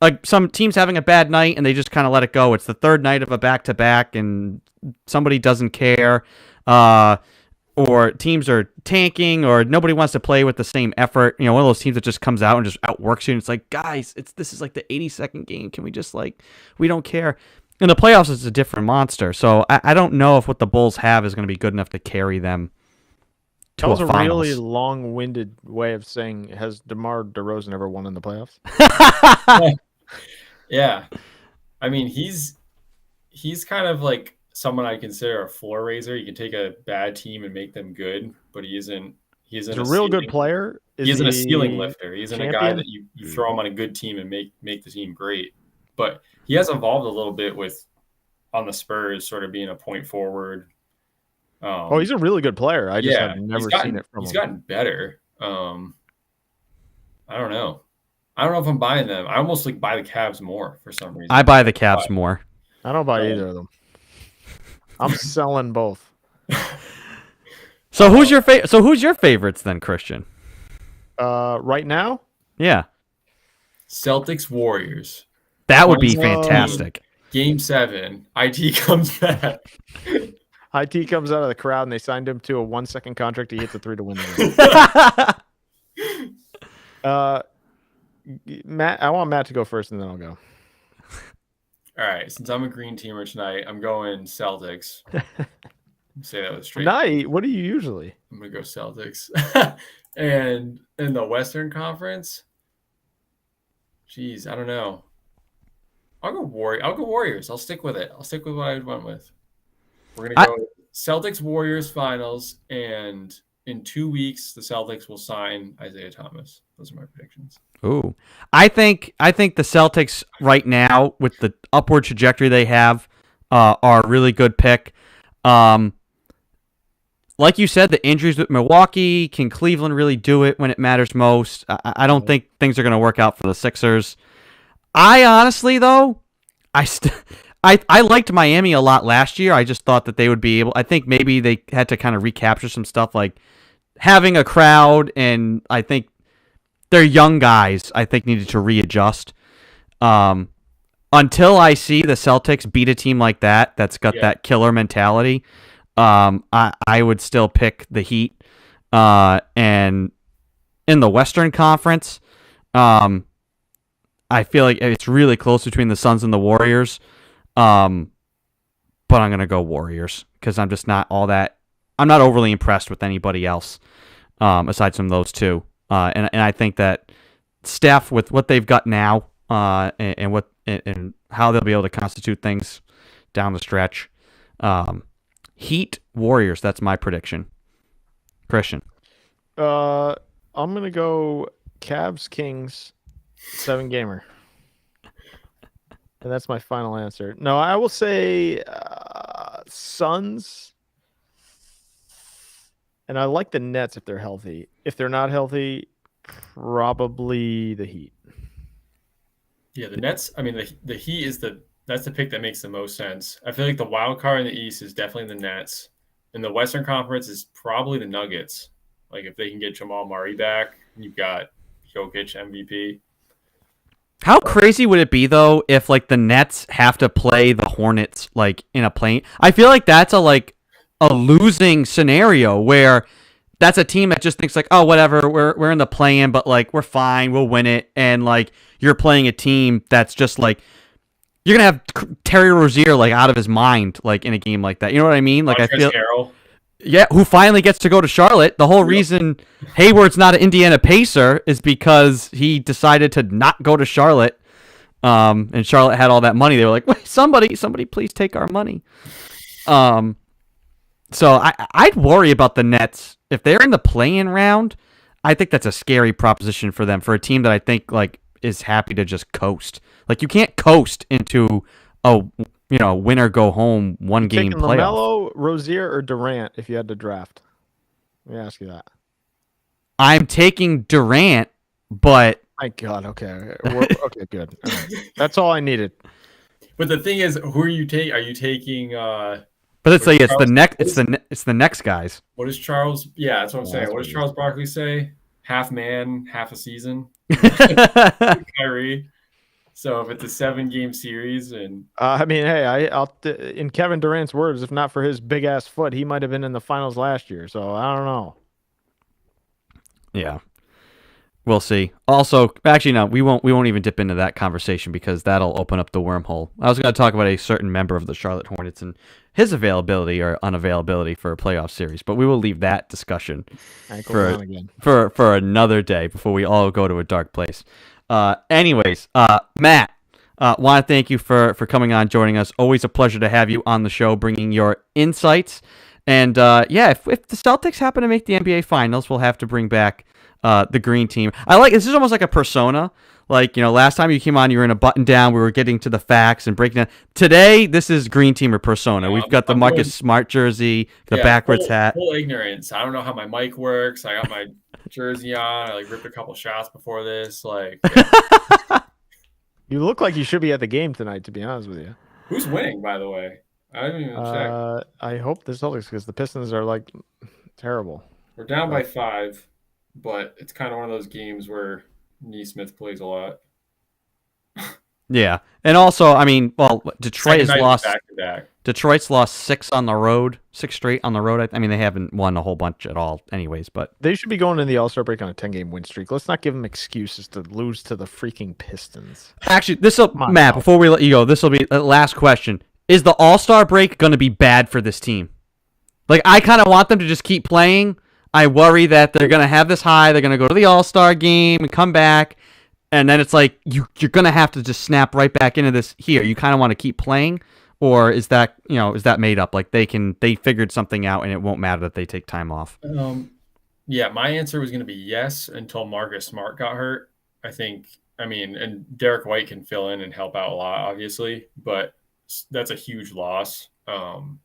like some teams having a bad night and they just kind of let it go. It's the third night of a back-to-back and somebody doesn't care, or teams are tanking, or nobody wants to play with the same effort. One of those teams that just comes out and just outworks you. And it's like, guys, this is like the 82nd game. Can we just we don't care. In the playoffs, it's a different monster. So I don't know if what the Bulls have is going to be good enough to carry them to
That was
a
a
finals.
really long-winded way of saying, has DeMar DeRozan ever won in the playoffs?
Yeah. I mean, he's kind of like someone I consider a floor raiser. You can take a bad team and make them good, but he isn't
He's a real good player.
He isn't a ceiling lifter. He isn't a guy
champion?
that you throw him on a good team and make the team great. But he has evolved a little bit on the Spurs, sort of being a point forward.
He's a really good player. I just have
he's
never
gotten-
seen it from
He's
him.
gotten better. I don't know. I don't know if I'm buying them. I almost buy the Cavs more for some reason.
I buy the Cavs more.
I don't buy either of them. I'm selling both.
So who's your favorites then, Christian?
Right now,
Yeah,
Celtics Warriors.
that would be
Whoa.
fantastic.
Game 7. IT comes back.
IT comes out of the crowd and they signed him to a 1-second contract. He hits a 3 to win the game. Matt, I want Matt to go first and then I'll go.
All right, since I'm a green teamer tonight, I'm going Celtics. Say that with straight.
Night. What are you usually?
I'm gonna go Celtics. And in the Western Conference, geez, I don't know. I'll go Warriors. I'll stick with it. I'll stick with what I went with. We're gonna go Celtics Warriors finals, and in 2 weeks the Celtics will sign Isaiah Thomas. Those are my predictions.
Ooh, I think the Celtics right now, with the upward trajectory they have, are a really good pick. Like you said, the injuries with Milwaukee, can Cleveland really do it when it matters most? I don't think things are going to work out for the Sixers. I honestly, though, I liked Miami a lot last year. I just thought that they would be able. I think maybe they had to kind of recapture some stuff, like having a crowd, and I think their young guys, I think, needed to readjust. Until I see the Celtics beat a team like that's got that killer mentality, I would still pick the Heat. And in the Western Conference, I feel like it's really close between the Suns and the Warriors. But I'm going to go Warriors because I'm just not all that. I'm not overly impressed with anybody else aside from those two. And I think that Steph, with what they've got now, and how they'll be able to constitute things down the stretch, Heat Warriors. That's my prediction. Christian.
I'm gonna go Cavs Kings 7-gamer, and that's my final answer. No, I will say Suns, and I like the Nets if they're healthy. If they're not healthy, probably the Heat.
Yeah, the Nets. I mean, the Heat is that's the pick that makes the most sense. I feel like the wild card in the East is definitely the Nets. In the Western Conference is probably the Nuggets. Like if they can get Jamal Murray back, you've got Jokic MVP.
How crazy would it be though if like the Nets have to play the Hornets like in a plane? I feel like that's a losing scenario where that's a team that just thinks like, oh, whatever, we're in the play-in, but like we're fine, we'll win it, and like you're playing a team that's just like you're gonna have Terry Rozier like out of his mind like in a game like that. You know what I mean? Like I feel, who finally gets to go to Charlotte. The whole reason Hayward's not an Indiana Pacer is because he decided to not go to Charlotte. And Charlotte had all that money. They were like, wait, somebody, please take our money. So I'd worry about the Nets if they're in the play-in round. I think that's a scary proposition for them, for a team that I think like is happy to just coast. Like you can't coast into a win or go home one game playoff.
LaMelo, Rozier, or Durant if you had to draft? Let me ask you that.
I'm taking Durant, but
my God, okay, okay, good. All right. That's all I needed.
But the thing is, who are you taking? Are you taking?
But it's like it's the next guys.
What does Charles? Yeah, that's what I'm saying. What does Charles Barkley say? Half man, half a season. Kyrie. So if it's a 7-game series, and
I mean, hey, I'll in Kevin Durant's words, if not for his big ass foot, he might have been in the finals last year. So I don't know.
Yeah, we'll see. Also, actually, no, we won't even dip into that conversation because that'll open up the wormhole. I was going to talk about a certain member of the Charlotte Hornets and his availability or unavailability for a playoff series, but we will leave that discussion for another day before we all go to a dark place. Anyways, Matt, want to thank you for coming on, joining us. Always a pleasure to have you on the show, bringing your insights. And if the Celtics happen to make the NBA Finals, we'll have to bring back the green team. This is almost like a persona. Like, last time you came on, you were in a button down. We were getting to the facts and breaking down. Today, this is green teamer persona. We've got the Marcus Smart jersey, the backwards hat.
Full ignorance. I don't know how my mic works. I got my jersey on. I ripped a couple shots before this.
You look like you should be at the game tonight, to be honest with you.
Who's winning, by the way? I didn't even check.
I hope the Celtics, because the Pistons are terrible.
We're down by 5, but it's kind of one of those games where Neesmith plays a lot.
Yeah, and also, I mean, well, Detroit
Second
has
night
lost.
back to back.
Detroit's lost 6 on the road, 6 straight on the road. I mean, they haven't won a whole bunch at all, anyways. But
They should be going in the All-Star break on a 10-game win streak. Let's not give them excuses to lose to the freaking Pistons.
actually,
on,
Matt,
Al.
before we let you go, this will be the last question: is the All-Star break going to be bad for this team? Like, I kind of want them to just keep playing. I worry that they're going to have this high. They're going to go to the All-Star game and come back, and then it's like you're going to have to just snap right back into this here. You kind of want to keep playing. Or is that made up? Like they figured something out and it won't matter that they take time off.
Yeah, my answer was going to be yes until Marcus Smart got hurt. And Derek White can fill in and help out a lot, obviously, but that's a huge loss. So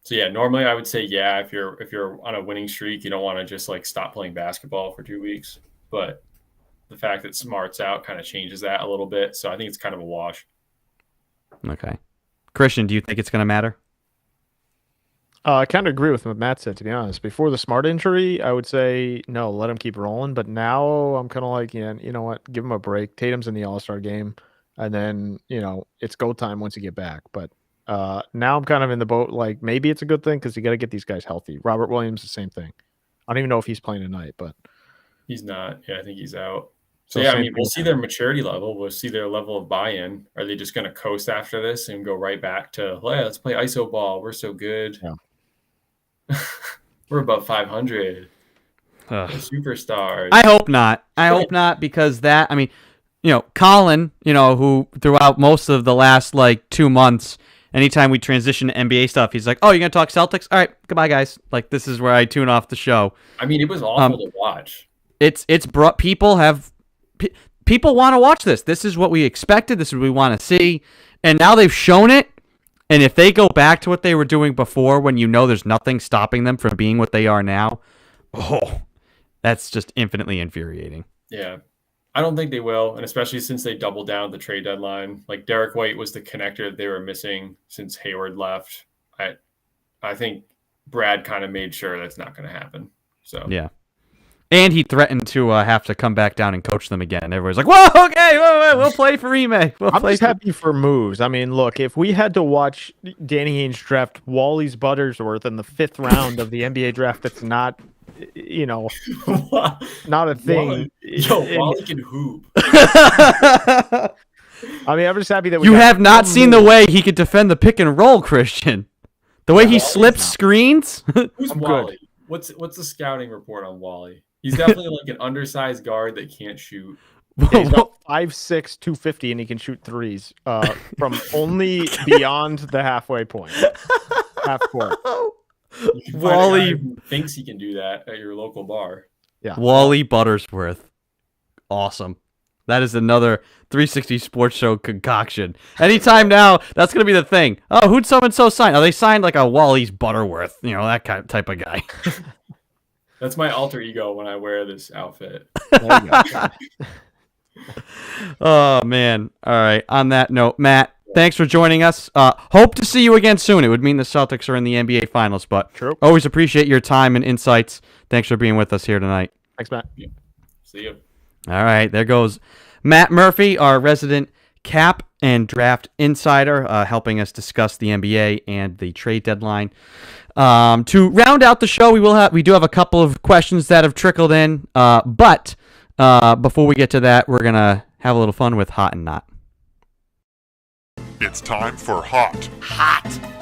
yeah, normally I would say yeah. If you're on a winning streak, you don't want to just like stop playing basketball for 2 weeks. But the fact that Smart's out kind of changes that a little bit. So I think it's kind of a wash.
Okay. Christian, do you think it's going to matter?
I kind of agree with what Matt said, to be honest. Before the Smart injury, I would say, no, let him keep rolling. But now I'm kind of like, yeah, you know what? Give him a break. Tatum's in the All-Star game. And then, it's go time once you get back. But now I'm kind of in the boat, like, maybe it's a good thing because you got to get these guys healthy. Robert Williams, the same thing. I don't even know if he's playing tonight, but.
He's not. Yeah, I think he's out. So yeah, I mean, we'll see their maturity level. We'll see their level of buy-in. Are they just going to coast after this and go right back to, hey, let's play ISO ball. We're so good. Yeah. We're above 500. We're superstars.
I hope not. I hope not because Colin, who throughout most of the last 2 months, anytime we transition to NBA stuff, he's like, oh, you're going to talk Celtics? All right, goodbye, guys. Like, this is where I tune off the show.
I mean, it was awful to watch.
It's brought people want to watch this. This is what we expected. This is what we want to see. And now they've shown it. And if they go back to what they were doing before, when there's nothing stopping them from being what they are now, that's just infinitely infuriating.
Yeah. I don't think they will. And especially since they doubled down at the trade deadline. Like Derek White was the connector they were missing since Hayward left. I think Brad kind of made sure that's not going to happen. So
yeah. And he threatened to have to come back down and coach them again. Everybody's like, whoa, okay, we'll play for Ime.
I'm just happy for moves. I mean, look, if we had to watch Danny Ainge draft Wally's Buttersworth in the 5th round of the NBA draft, that's not, not a thing.
Wally can hoop.
I mean, I'm just happy that
you have not seen the way he could defend the pick and roll, Christian. The way he slips screens.
Who's Wally? What's the scouting report on Wally? He's definitely like an undersized guard that can't shoot.
Yeah, he's about 5'6", 250, and he can shoot threes from only beyond the halfway point. Half court.
Wally
thinks he can do that at your local bar.
Yeah.
Wally Buttersworth. Awesome. That is another 360 Sports Show concoction. Anytime now, that's going to be the thing. Oh, who'd so-and-so sign? Oh, they signed like a Wally's Butterworth. That kind of type of guy.
That's my alter ego when I wear this outfit.
There you go.
Oh, man. All right. On that note, Matt, thanks for joining us. Hope to see you again soon. It would mean the Celtics are in the NBA Finals, but always appreciate your time and insights. Thanks for being with us here tonight.
Thanks, Matt.
Yeah. See you.
All right. There goes Matt Murphy, our resident cap and draft insider, helping us discuss the NBA and the trade deadline. To round out the show, we do have a couple of questions that have trickled in, but before we get to that, we're gonna have a little fun with Hot and Not.
It's time for Hot.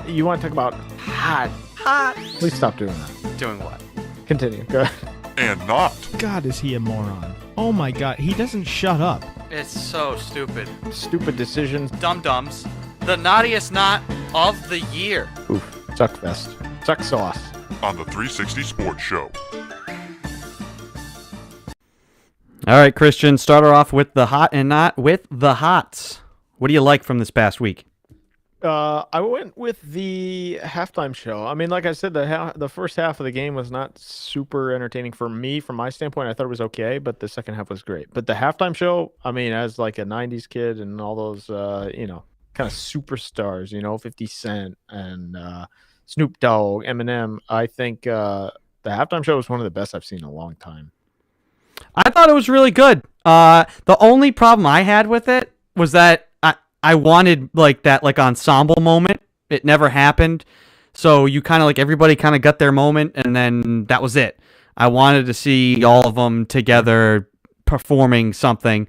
You want to talk about hot? Please stop doing that.
Doing what?
Continue. Go ahead.
And Not.
God, is he a moron? Oh my God, he doesn't shut up.
It's so stupid.
Stupid decisions.
Dum-dums. The naughtiest knot of the year.
Oof. Suck fest. Suck sauce.
On the 360 Sports Show.
All right, Christian, start her off with the hot and not with the hots. What do you like from this past week?
I went with the halftime show. I mean, like I said, the first half of the game was not super entertaining for me. From my standpoint, I thought it was okay, but the second half was great. But the halftime show, I mean, as like a 90s kid and all those, kind of superstars, 50 Cent and Snoop Dogg, Eminem, I think the halftime show was one of the best I've seen in a long time.
I thought it was really good. The only problem I had with it was that I wanted like that like ensemble moment. It never happened. So you kind of like everybody kind of got their moment, and then that was it. I wanted to see all of them together performing something.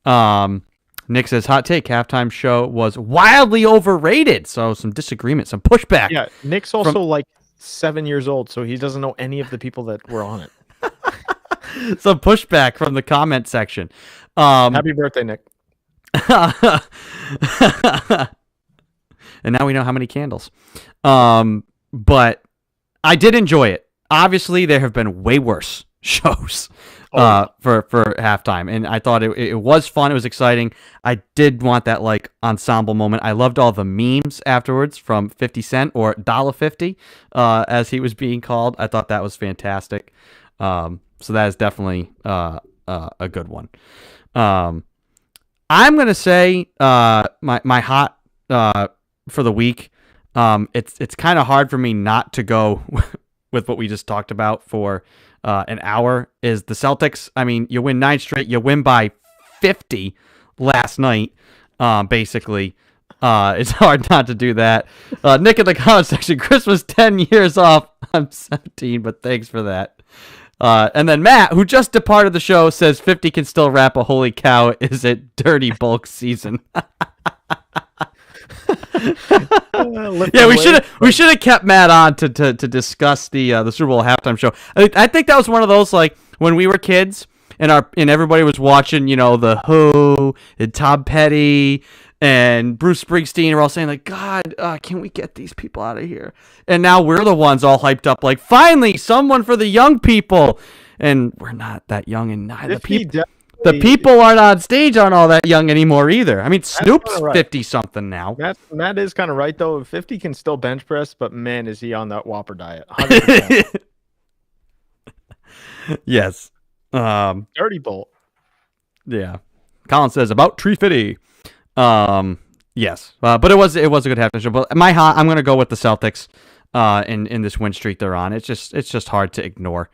Nick says, hot take, halftime show was wildly overrated. So some disagreement, some pushback.
Yeah, Nick's also like 7 years old, so he doesn't know any of the people that were on it.
Some pushback from the comment section.
Happy birthday, Nick.
And now we know how many candles. But I did enjoy it. Obviously, there have been way worse shows for halftime, and I thought it was fun. It was exciting. I did want that like ensemble moment. I loved all the memes afterwards from 50 Cent, or $1.50, as he was being called. I thought that was fantastic. So that is definitely a good one. I'm gonna say my hot for the week. It's kind of hard for me not to go with what we just talked about for an hour. Is the Celtics? I mean, you win 9 straight. You win by 50 last night. Basically, it's hard not to do that. Nick in the comment section. Chris was 10 years off. I'm 17, but thanks for that. And then Matt, who just departed the show, says 50 can still rap a holy cow. Is it dirty bulk season? Yeah, we should have kept Matt on to discuss the Super Bowl halftime show. I think that was one of those like when we were kids and everybody was watching, the Who and Tom Petty and Bruce Springsteen are all saying like, God, can we get these people out of here? And now we're the ones all hyped up like, finally, someone for the young people. And we're not that young, and neither the people aren't on stage aren't all that young anymore either. I mean, Snoop's 50-something now.
Matt is kind of right, though. 50 can still bench press, but man, is he on that Whopper diet. 100%.
Yes.
Dirty Bolt.
Yeah. Colin says, about Tree Fitty. Yes. But it was a good halftime show. But I'm going to go with the Celtics in this win streak they're on. It's just hard to ignore.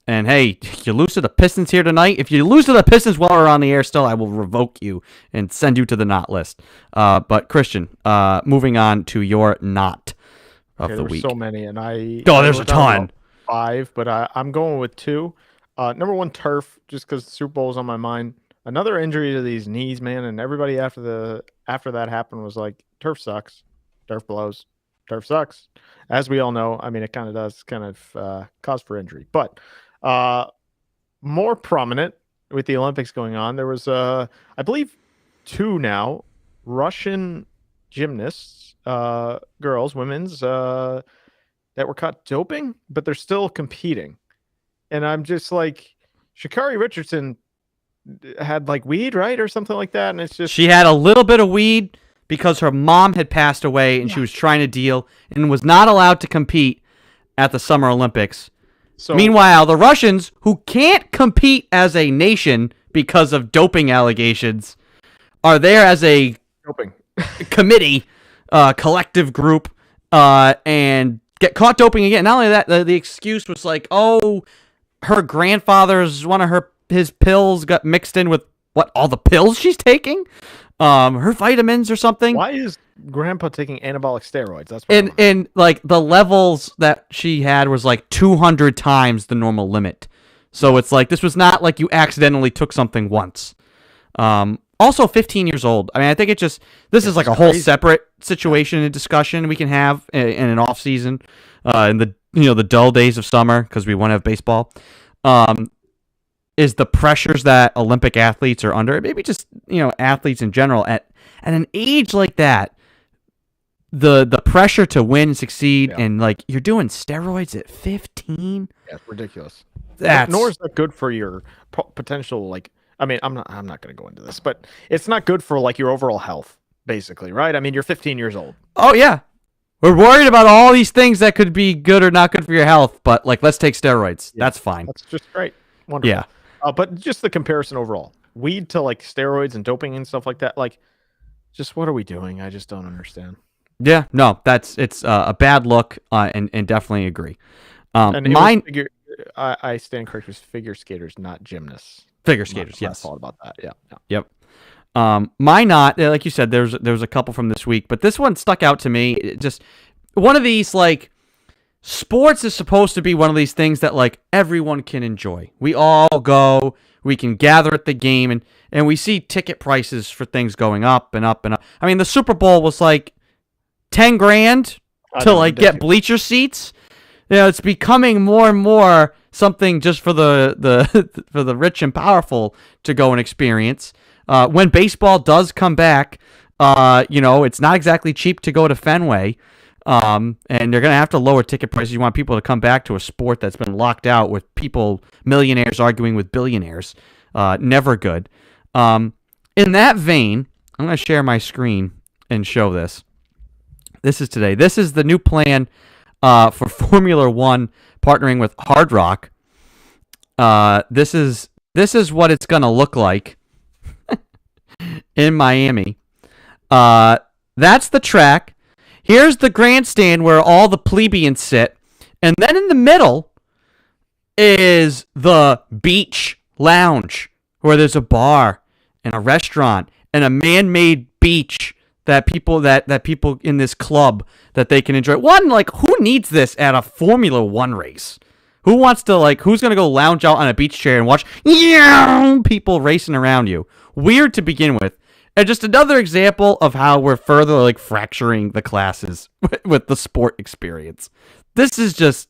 And hey, you lose to the Pistons here tonight. If you lose to the Pistons while we're on the air still, I will revoke you and send you to the not list. But Christian, moving on to your not of the week.
So many, and
there's a ton.
5, but I'm going with 2. Number 1, turf, just because the Super Bowl is on my mind. Another injury to these knees, man, and everybody after that happened was like, turf sucks, turf blows, turf sucks. As we all know, I mean, it kind of does cause for injury, but. More prominent with the Olympics going on, there was I believe 2 now Russian gymnasts, girls, women's, that were caught doping, but they're still competing. And I'm just like, Sha'Carri Richardson had like weed, right, or something like that, and it's just
she had a little bit of weed because her mom had passed away, and she was trying to deal and was not allowed to compete at the Summer Olympics. So, meanwhile, the Russians, who can't compete as a nation because of doping allegations, are there as a committee, collective group, and get caught doping again. Not only that, the excuse was like, oh, her grandfather's his pills got mixed in with all the pills she's taking, her vitamins or something.
Why is Grandpa taking anabolic steroids? That's
and like the levels that she had was like 200 times the normal limit. So it's like this was not like you accidentally took something once. Also 15 years old. I mean, I think this is like a whole separate situation and discussion we can have in an off season, in the dull days of summer because we want to have baseball. Is the pressures that Olympic athletes are under, maybe just athletes in general at an age like that. The pressure to win and succeed, and like you're doing steroids at 15.
Yeah, it's ridiculous.
Nor
is that good for your potential. Like, I mean, I'm not going to go into this, but it's not good for like your overall health, basically, right? I mean, you're 15 years old.
Oh yeah, we're worried about all these things that could be good or not good for your health, but like let's take steroids. Yeah, that's fine.
That's just great. Wonderful.
Yeah.
But just the comparison overall, weed to like steroids and doping and stuff like that. Like, just what are we doing? I just don't understand.
Yeah, no, it's a bad look, and definitely agree.
And mine, I stand corrected. Was figure skaters, not gymnasts.
Figure skaters, yes.
I thought about that. Yeah.
Yep. My not, like you said, there's a couple from this week, but this one stuck out to me. It just one of these, like, sports is supposed to be one of these things that, like, everyone can enjoy. We all go, we can gather at the game, and we see ticket prices for things going up and up and up. I mean, the Super Bowl was like $10,000 to like get bleacher seats. You know, it's becoming more and more something just for the for the rich and powerful to go and experience. When baseball does come back, you know, it's not exactly cheap to go to Fenway. And they're going to have to lower ticket prices. You want people to come back to a sport that's been locked out with people, millionaires arguing with billionaires. Never good. In that vein, I'm going to share my screen and show this. This is today. This is the new plan for Formula One partnering with Hard Rock. This is what it's going to look like in Miami. That's the track. Here's the grandstand where all the plebeians sit. And then in the middle is the beach lounge where there's a bar and a restaurant and a man-made beach that people in this club that they can enjoy. One, like, who needs this at a Formula One race? Who wants to, like, who's going to go lounge out on a beach chair and watch people racing around you? Weird to begin with. And just another example of how we're further, like, fracturing the classes with the sport experience. This is just,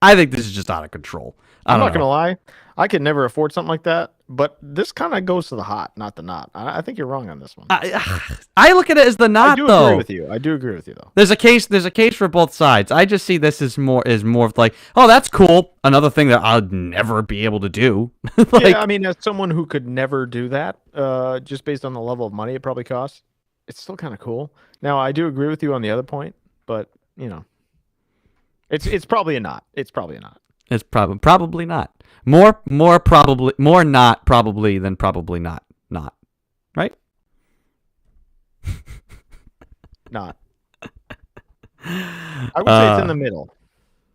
I think this is just out of control.
I'm not going to lie. I could never afford something like that, but this kind of goes to the hot, not the not. I think you're wrong on this one.
I look at it as the not, though.
I do agree with you, though.
There's a case for both sides. I just see this as more of like, oh, that's cool. Another thing that I'd never be able to do.
Like, yeah, I mean, as someone who could never do that, just based on the level of money it probably costs, it's still kind of cool. Now, I do agree with you on the other point, but, you know, it's probably a not. It's probably a not.
It's probably not. More probably, more not probably than probably not. Right?
Not. I would say it's in the middle.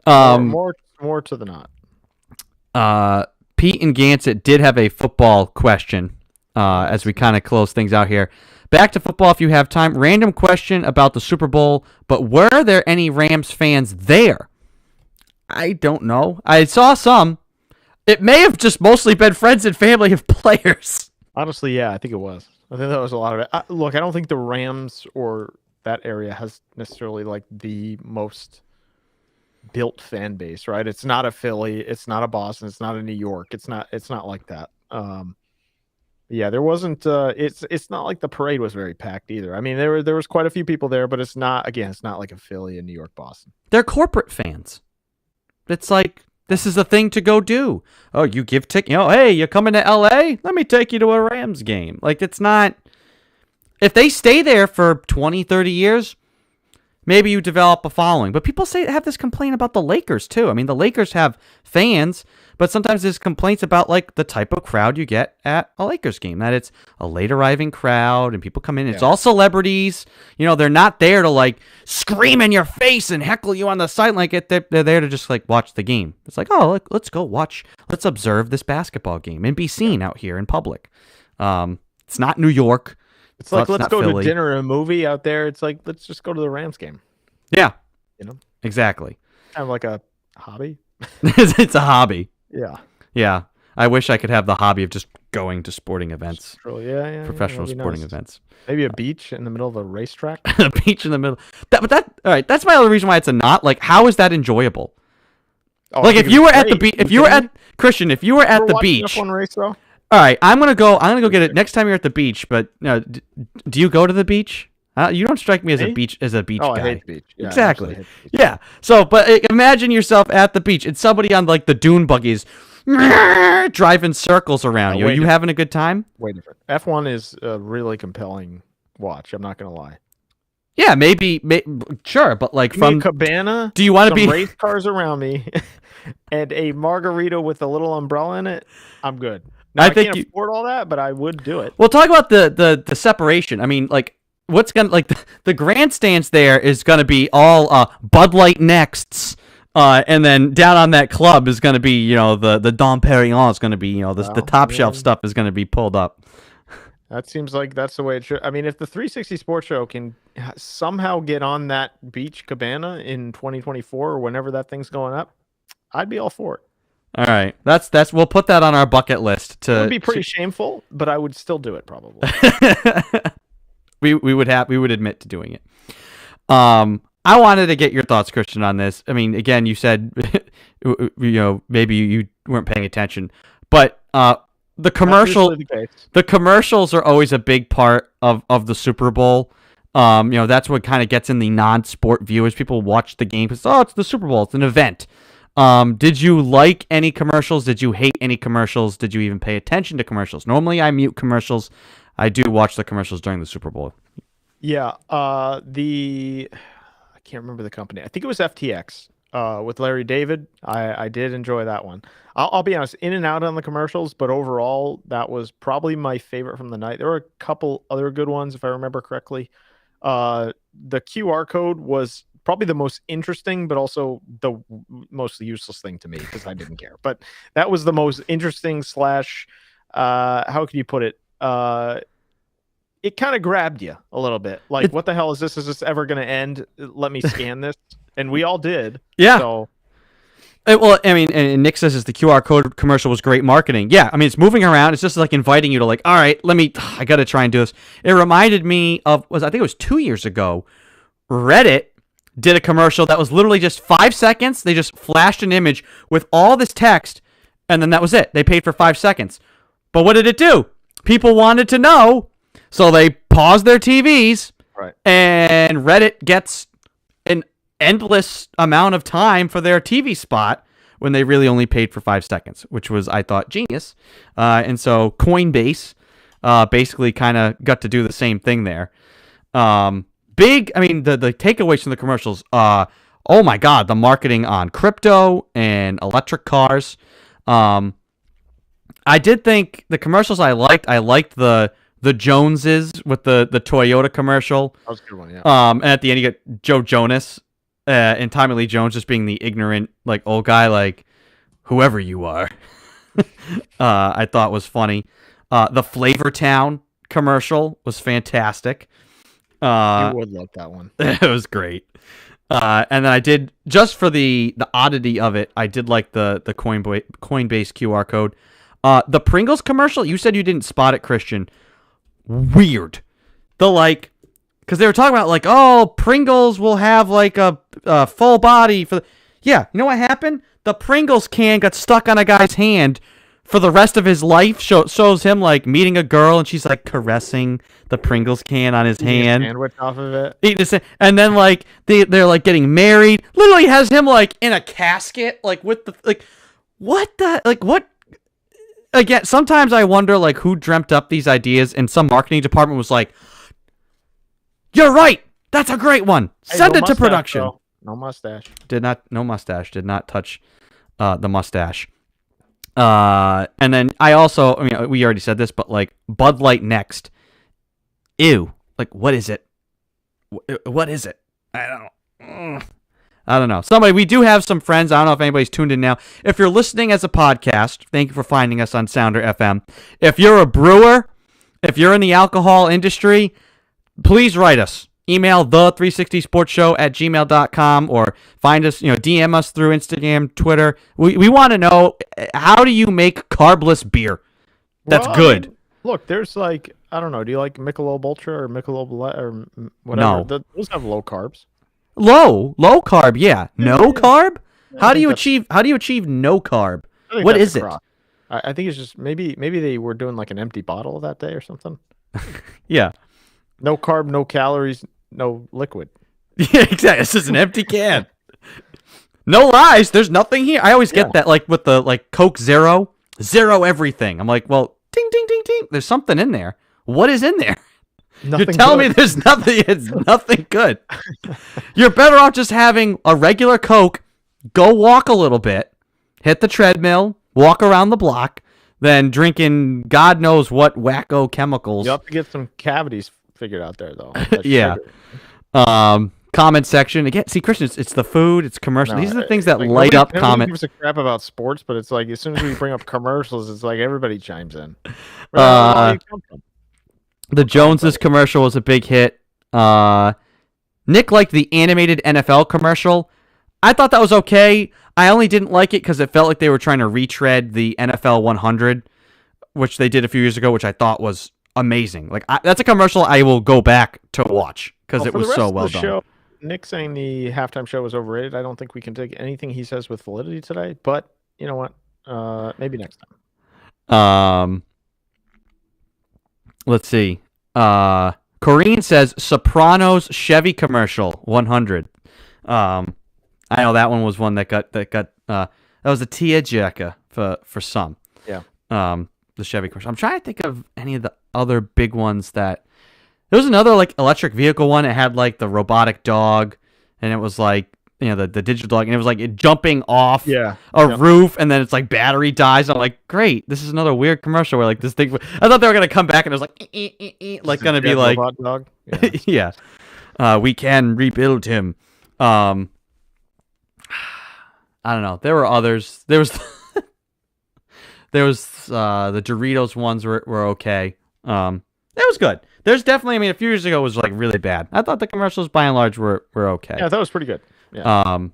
More to the not.
Pete and Gansett did have a football question as we kind of close things out here. Back to football if you have time. Random question about the Super Bowl, but were there any Rams fans there? I don't know. I saw some. It may have just mostly been friends and family of players.
Honestly, yeah, I think it was. I think that was a lot of it. Look, I don't think the Rams or that area has necessarily like the most built fan base, right? It's not a Philly, it's not a Boston, it's not a New York. It's not like that. Yeah, there wasn't. It's not like the parade was very packed either. I mean, there was quite a few people there, but it's not like a Philly and New York, Boston.
They're corporate fans. It's like, this is a thing to go do. Oh, you give ticket. Hey, you're coming to L.A.? Let me take you to a Rams game. Like, it's not. If they stay there for 20, 30 years, maybe you develop a following. But people have this complaint about the Lakers, too. I mean, the Lakers have fans, but sometimes there's complaints about, like, the type of crowd you get at a Lakers game. That it's a late arriving crowd and people come in. It's all celebrities. They're not there to, like, scream in your face and heckle you on the side. Like, they're there to just, like, watch the game. It's like, oh, let's go watch. Let's observe this basketball game and be seen out here in public. It's not New York.
It's like, let's go to dinner or a movie out there. It's like, let's just go to the Rams game.
Yeah. Exactly.
Kind of like a hobby.
It's a hobby.
Yeah.
Yeah. I wish I could have the hobby of just going to sporting events.
Yeah.
Professional sporting events.
Maybe a beach in the middle of a racetrack.
A beach in the middle. All right. That's my other reason why it's a not. Like, how is that enjoyable?
Oh,
like, if you were at the beach, if you were at the beach.
F1 race, though?
All right, I'm gonna go get it next time you're at the beach. But do you go to the beach? You don't strike me as a beach guy.
I hate the beach. Yeah,
exactly.
I hate the beach.
Yeah. So, but imagine yourself at the beach and somebody on like the dune buggies driving circles around you. Are you having a good time?
Way different. F1 is a really compelling watch. I'm not gonna lie.
Yeah, maybe sure, but like from
a cabana.
Do you want to be
race cars around me and a margarita with a little umbrella in it? I'm good. Now, I can't afford all that, but I would do it.
Well, talk about the separation. I mean, like, what's gonna like the grandstands there is gonna be all Bud Light Nexts, and then down on that club is gonna be the Dom Perignon is gonna be the top shelf stuff is gonna be pulled up.
That seems like that's the way it should. I mean, if the 360 Sports Show can somehow get on that beach cabana in 2024 or whenever that thing's going up, I'd be all for it.
All right, that's we'll put that on our bucket list.
It would be pretty shameful, but I would still do it probably.
we would admit to doing it. I wanted to get your thoughts, Christian, on this. I mean, again, you said maybe you weren't paying attention, but the commercials are always a big part of the Super Bowl. That's what kind of gets in the non-sport viewers. People watch the game because it's the Super Bowl, it's an event. Did you like any commercials? Did you hate any commercials? Did you even pay attention to commercials? Normally, I mute commercials. I do watch the commercials during the Super Bowl.
Yeah, I can't remember the company. I think it was FTX with Larry David. I did enjoy that one. I'll be honest, in and out on the commercials, but overall, that was probably my favorite from the night. There were a couple other good ones, if I remember correctly. The QR code was probably the most interesting, but also the most useless thing to me because I didn't care. But that was the most interesting / how could you put it? It kind of grabbed you a little bit. Like, what the hell is this? Is this ever going to end? Let me scan this. And we all did.
Yeah.
So.
Well, I mean, and Nick says the QR code commercial was great marketing. Yeah, I mean, it's moving around. It's just like inviting you to all right, I got to try and do this. It reminded me of, I think it was 2 years ago, Reddit did a commercial that was literally just 5 seconds. They just flashed an image with all this text, and then that was it. They paid for 5 seconds. But what did it do? People wanted to know, so they paused their TVs,
right? And
Reddit gets an endless amount of time for their TV spot when they really only paid for 5 seconds, which was, I thought, genius. And so Coinbase basically kind of got to do the same thing there. The takeaways from the commercials, oh my God, the marketing on crypto and electric cars. I did think the commercials I liked the Joneses with the Toyota commercial.
That was a good one, yeah.
And at the end you get Joe Jonas and Tommy Lee Jones just being the ignorant, old guy, whoever you are. I thought was funny. The Flavor Town commercial was fantastic.
You would like that one.
It was great. And then I did, just for the oddity of it, I did like the Coinbase QR code. The Pringles commercial, you said you didn't spot it, Christian. Weird. Because they were talking about Pringles will have a full body for. Yeah, you know what happened? The Pringles can got stuck on a guy's hand for the rest of his life. Shows him meeting a girl and she's caressing the Pringles can on his hand.
Sandwich off of it.
And then they're getting married. Literally has him in a casket with the what. Again, sometimes I wonder who dreamt up these ideas, and some marketing department was like, "You're right, that's a great one. Send it to production."
Though. No mustache.
No mustache. Did not touch the mustache. And then I also, we already said this, but Bud Light Next. Ew. What is it? What is it? I don't know. We do have some friends. I don't know if anybody's tuned in now. If you're listening as a podcast, thank you for finding us on Sounder FM. If you're a brewer, if you're in the alcohol industry, please write us. Email the360sportshow@gmail.com or find us, DM us through Instagram, Twitter. We want to know, how do you make carbless beer that's good?
Look, there's I don't know. Do you like Michelob Ultra or Michelob Light or whatever?
No.
Those have low carbs.
Low carb, yeah. No carb? How do you achieve no carb? What is it?
I think it's just maybe they were doing an empty bottle that day or something.
Yeah.
No carb, no calories, no liquid.
Yeah, exactly. This is an empty can. No lies. There's nothing here. I always get that with the Coke Zero everything. I'm well, ding ding ding ding. There's something in there. What is in there?
Nothing.
You're telling me there's nothing. It's nothing good. You're better off just having a regular Coke, go walk a little bit, hit the treadmill, walk around the block, than drinking God knows what wacko chemicals.
You have to get some cavities figured out there, though.
Yeah. Comment section again. See, Christian, it's the food, it's commercial. These are the things that light up comment.
Nobody gives a crap about sports, but it's as soon as we bring up commercials, it's everybody chimes in. Where you come from?
The Joneses commercial was a big hit. Nick liked the animated NFL commercial. I thought that was okay. I only didn't like it because it felt like they were trying to retread the NFL 100, which they did a few years ago, which I thought was amazing. Like that's a commercial I will go back to watch because it was so well done.
Show, Nick saying the halftime show was overrated. I don't think we can take anything he says with validity today, but you know what? Maybe next time.
Let's see. Corrine says Sopranos Chevy commercial 100. I know that one was one that got that was a tearjerker for some.
Yeah.
The Chevy commercial. I'm trying to think of any of the other big ones that there was another like electric vehicle one. It had like the robotic dog, and it was like the digital dog, and it was like it jumping off a roof, and then it's like battery dies. I'm like, great, this is another weird commercial where like this thing. I thought they were gonna come back and it was like like gonna be like
robot dog.
Yeah. We can rebuild him. I don't know. There were others. There was the Doritos ones were okay. It was good. There's definitely. I mean, a few years ago it was like really bad. I thought the commercials by and large were okay.
Yeah, that was pretty good. Yeah.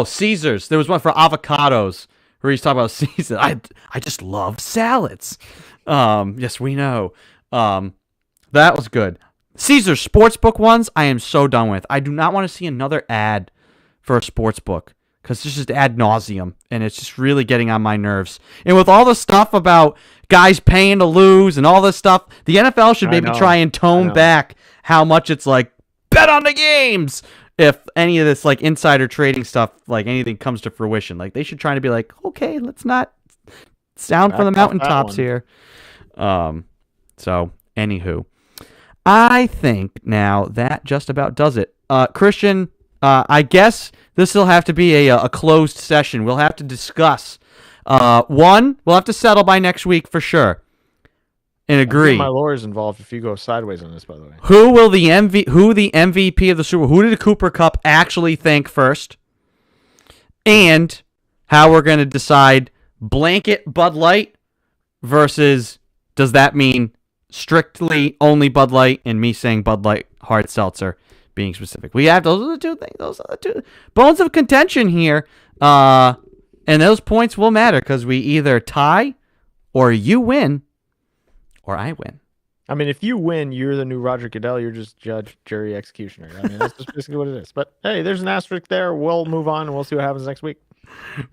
Caesar's. There was one for avocados where he's talking about Caesar. I just love salads. Yes, we know. That was good. Caesar's sportsbook ones, I am so done with. I do not want to see another ad for a sportsbook because it's just ad nauseum, and it's just really getting on my nerves. And with all the stuff about guys paying to lose and all this stuff, the NFL should maybe try and tone back how much it's like, bet on the games. If any of this like insider trading stuff, like anything comes to fruition, like they should try to be like, okay, let's not sound from the mountaintops here. So anywho, I think now that just about does it. Christian, I guess this will have to be a closed session. We'll have to discuss. We'll have to settle by next week for sure. And agree.
My lawyer's involved if you go sideways on this, by the way.
Who the MVP of the Super Bowl? Who did the Cooper Cup actually thank first? And how we're going to decide blanket Bud Light versus does that mean strictly only Bud Light and me saying Bud Light hard seltzer being specific. We have those are the two things. Those are the two bones of contention here. And those points will matter because we either tie or you win or I win.
I mean, if you win, you're the new Roger Goodell. You're just judge, jury, executioner. I mean, that's just basically what it is. But hey, there's an asterisk there. We'll move on and we'll see what happens next week.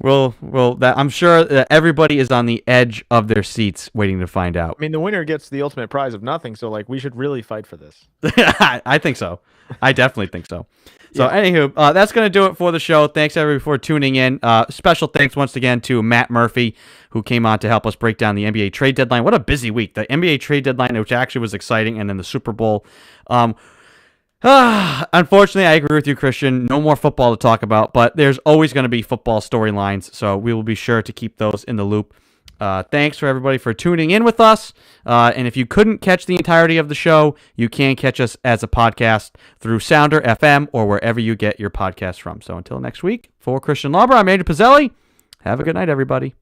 I'm sure that everybody is on the edge of their seats waiting to find out.
I mean, the winner gets the ultimate prize of nothing. So, like, we should really fight for this.
I think so. I definitely think so. So, anywho, that's going to do it for the show. Thanks, everybody, for tuning in. Special thanks once again to Matt Murphy, who came on to help us break down the NBA trade deadline. What a busy week. The NBA trade deadline, which actually was exciting, and then the Super Bowl. Unfortunately, I agree with you, Christian. No more football to talk about, but there's always going to be football storylines, so we will be sure to keep those in the loop. Thanks for everybody for tuning in with us. And if you couldn't catch the entirety of the show, you can catch us as a podcast through Sounder FM or wherever you get your podcasts from. So until next week, for Christian Lauber, I'm Andrew Pizzelli. Have a good night, everybody.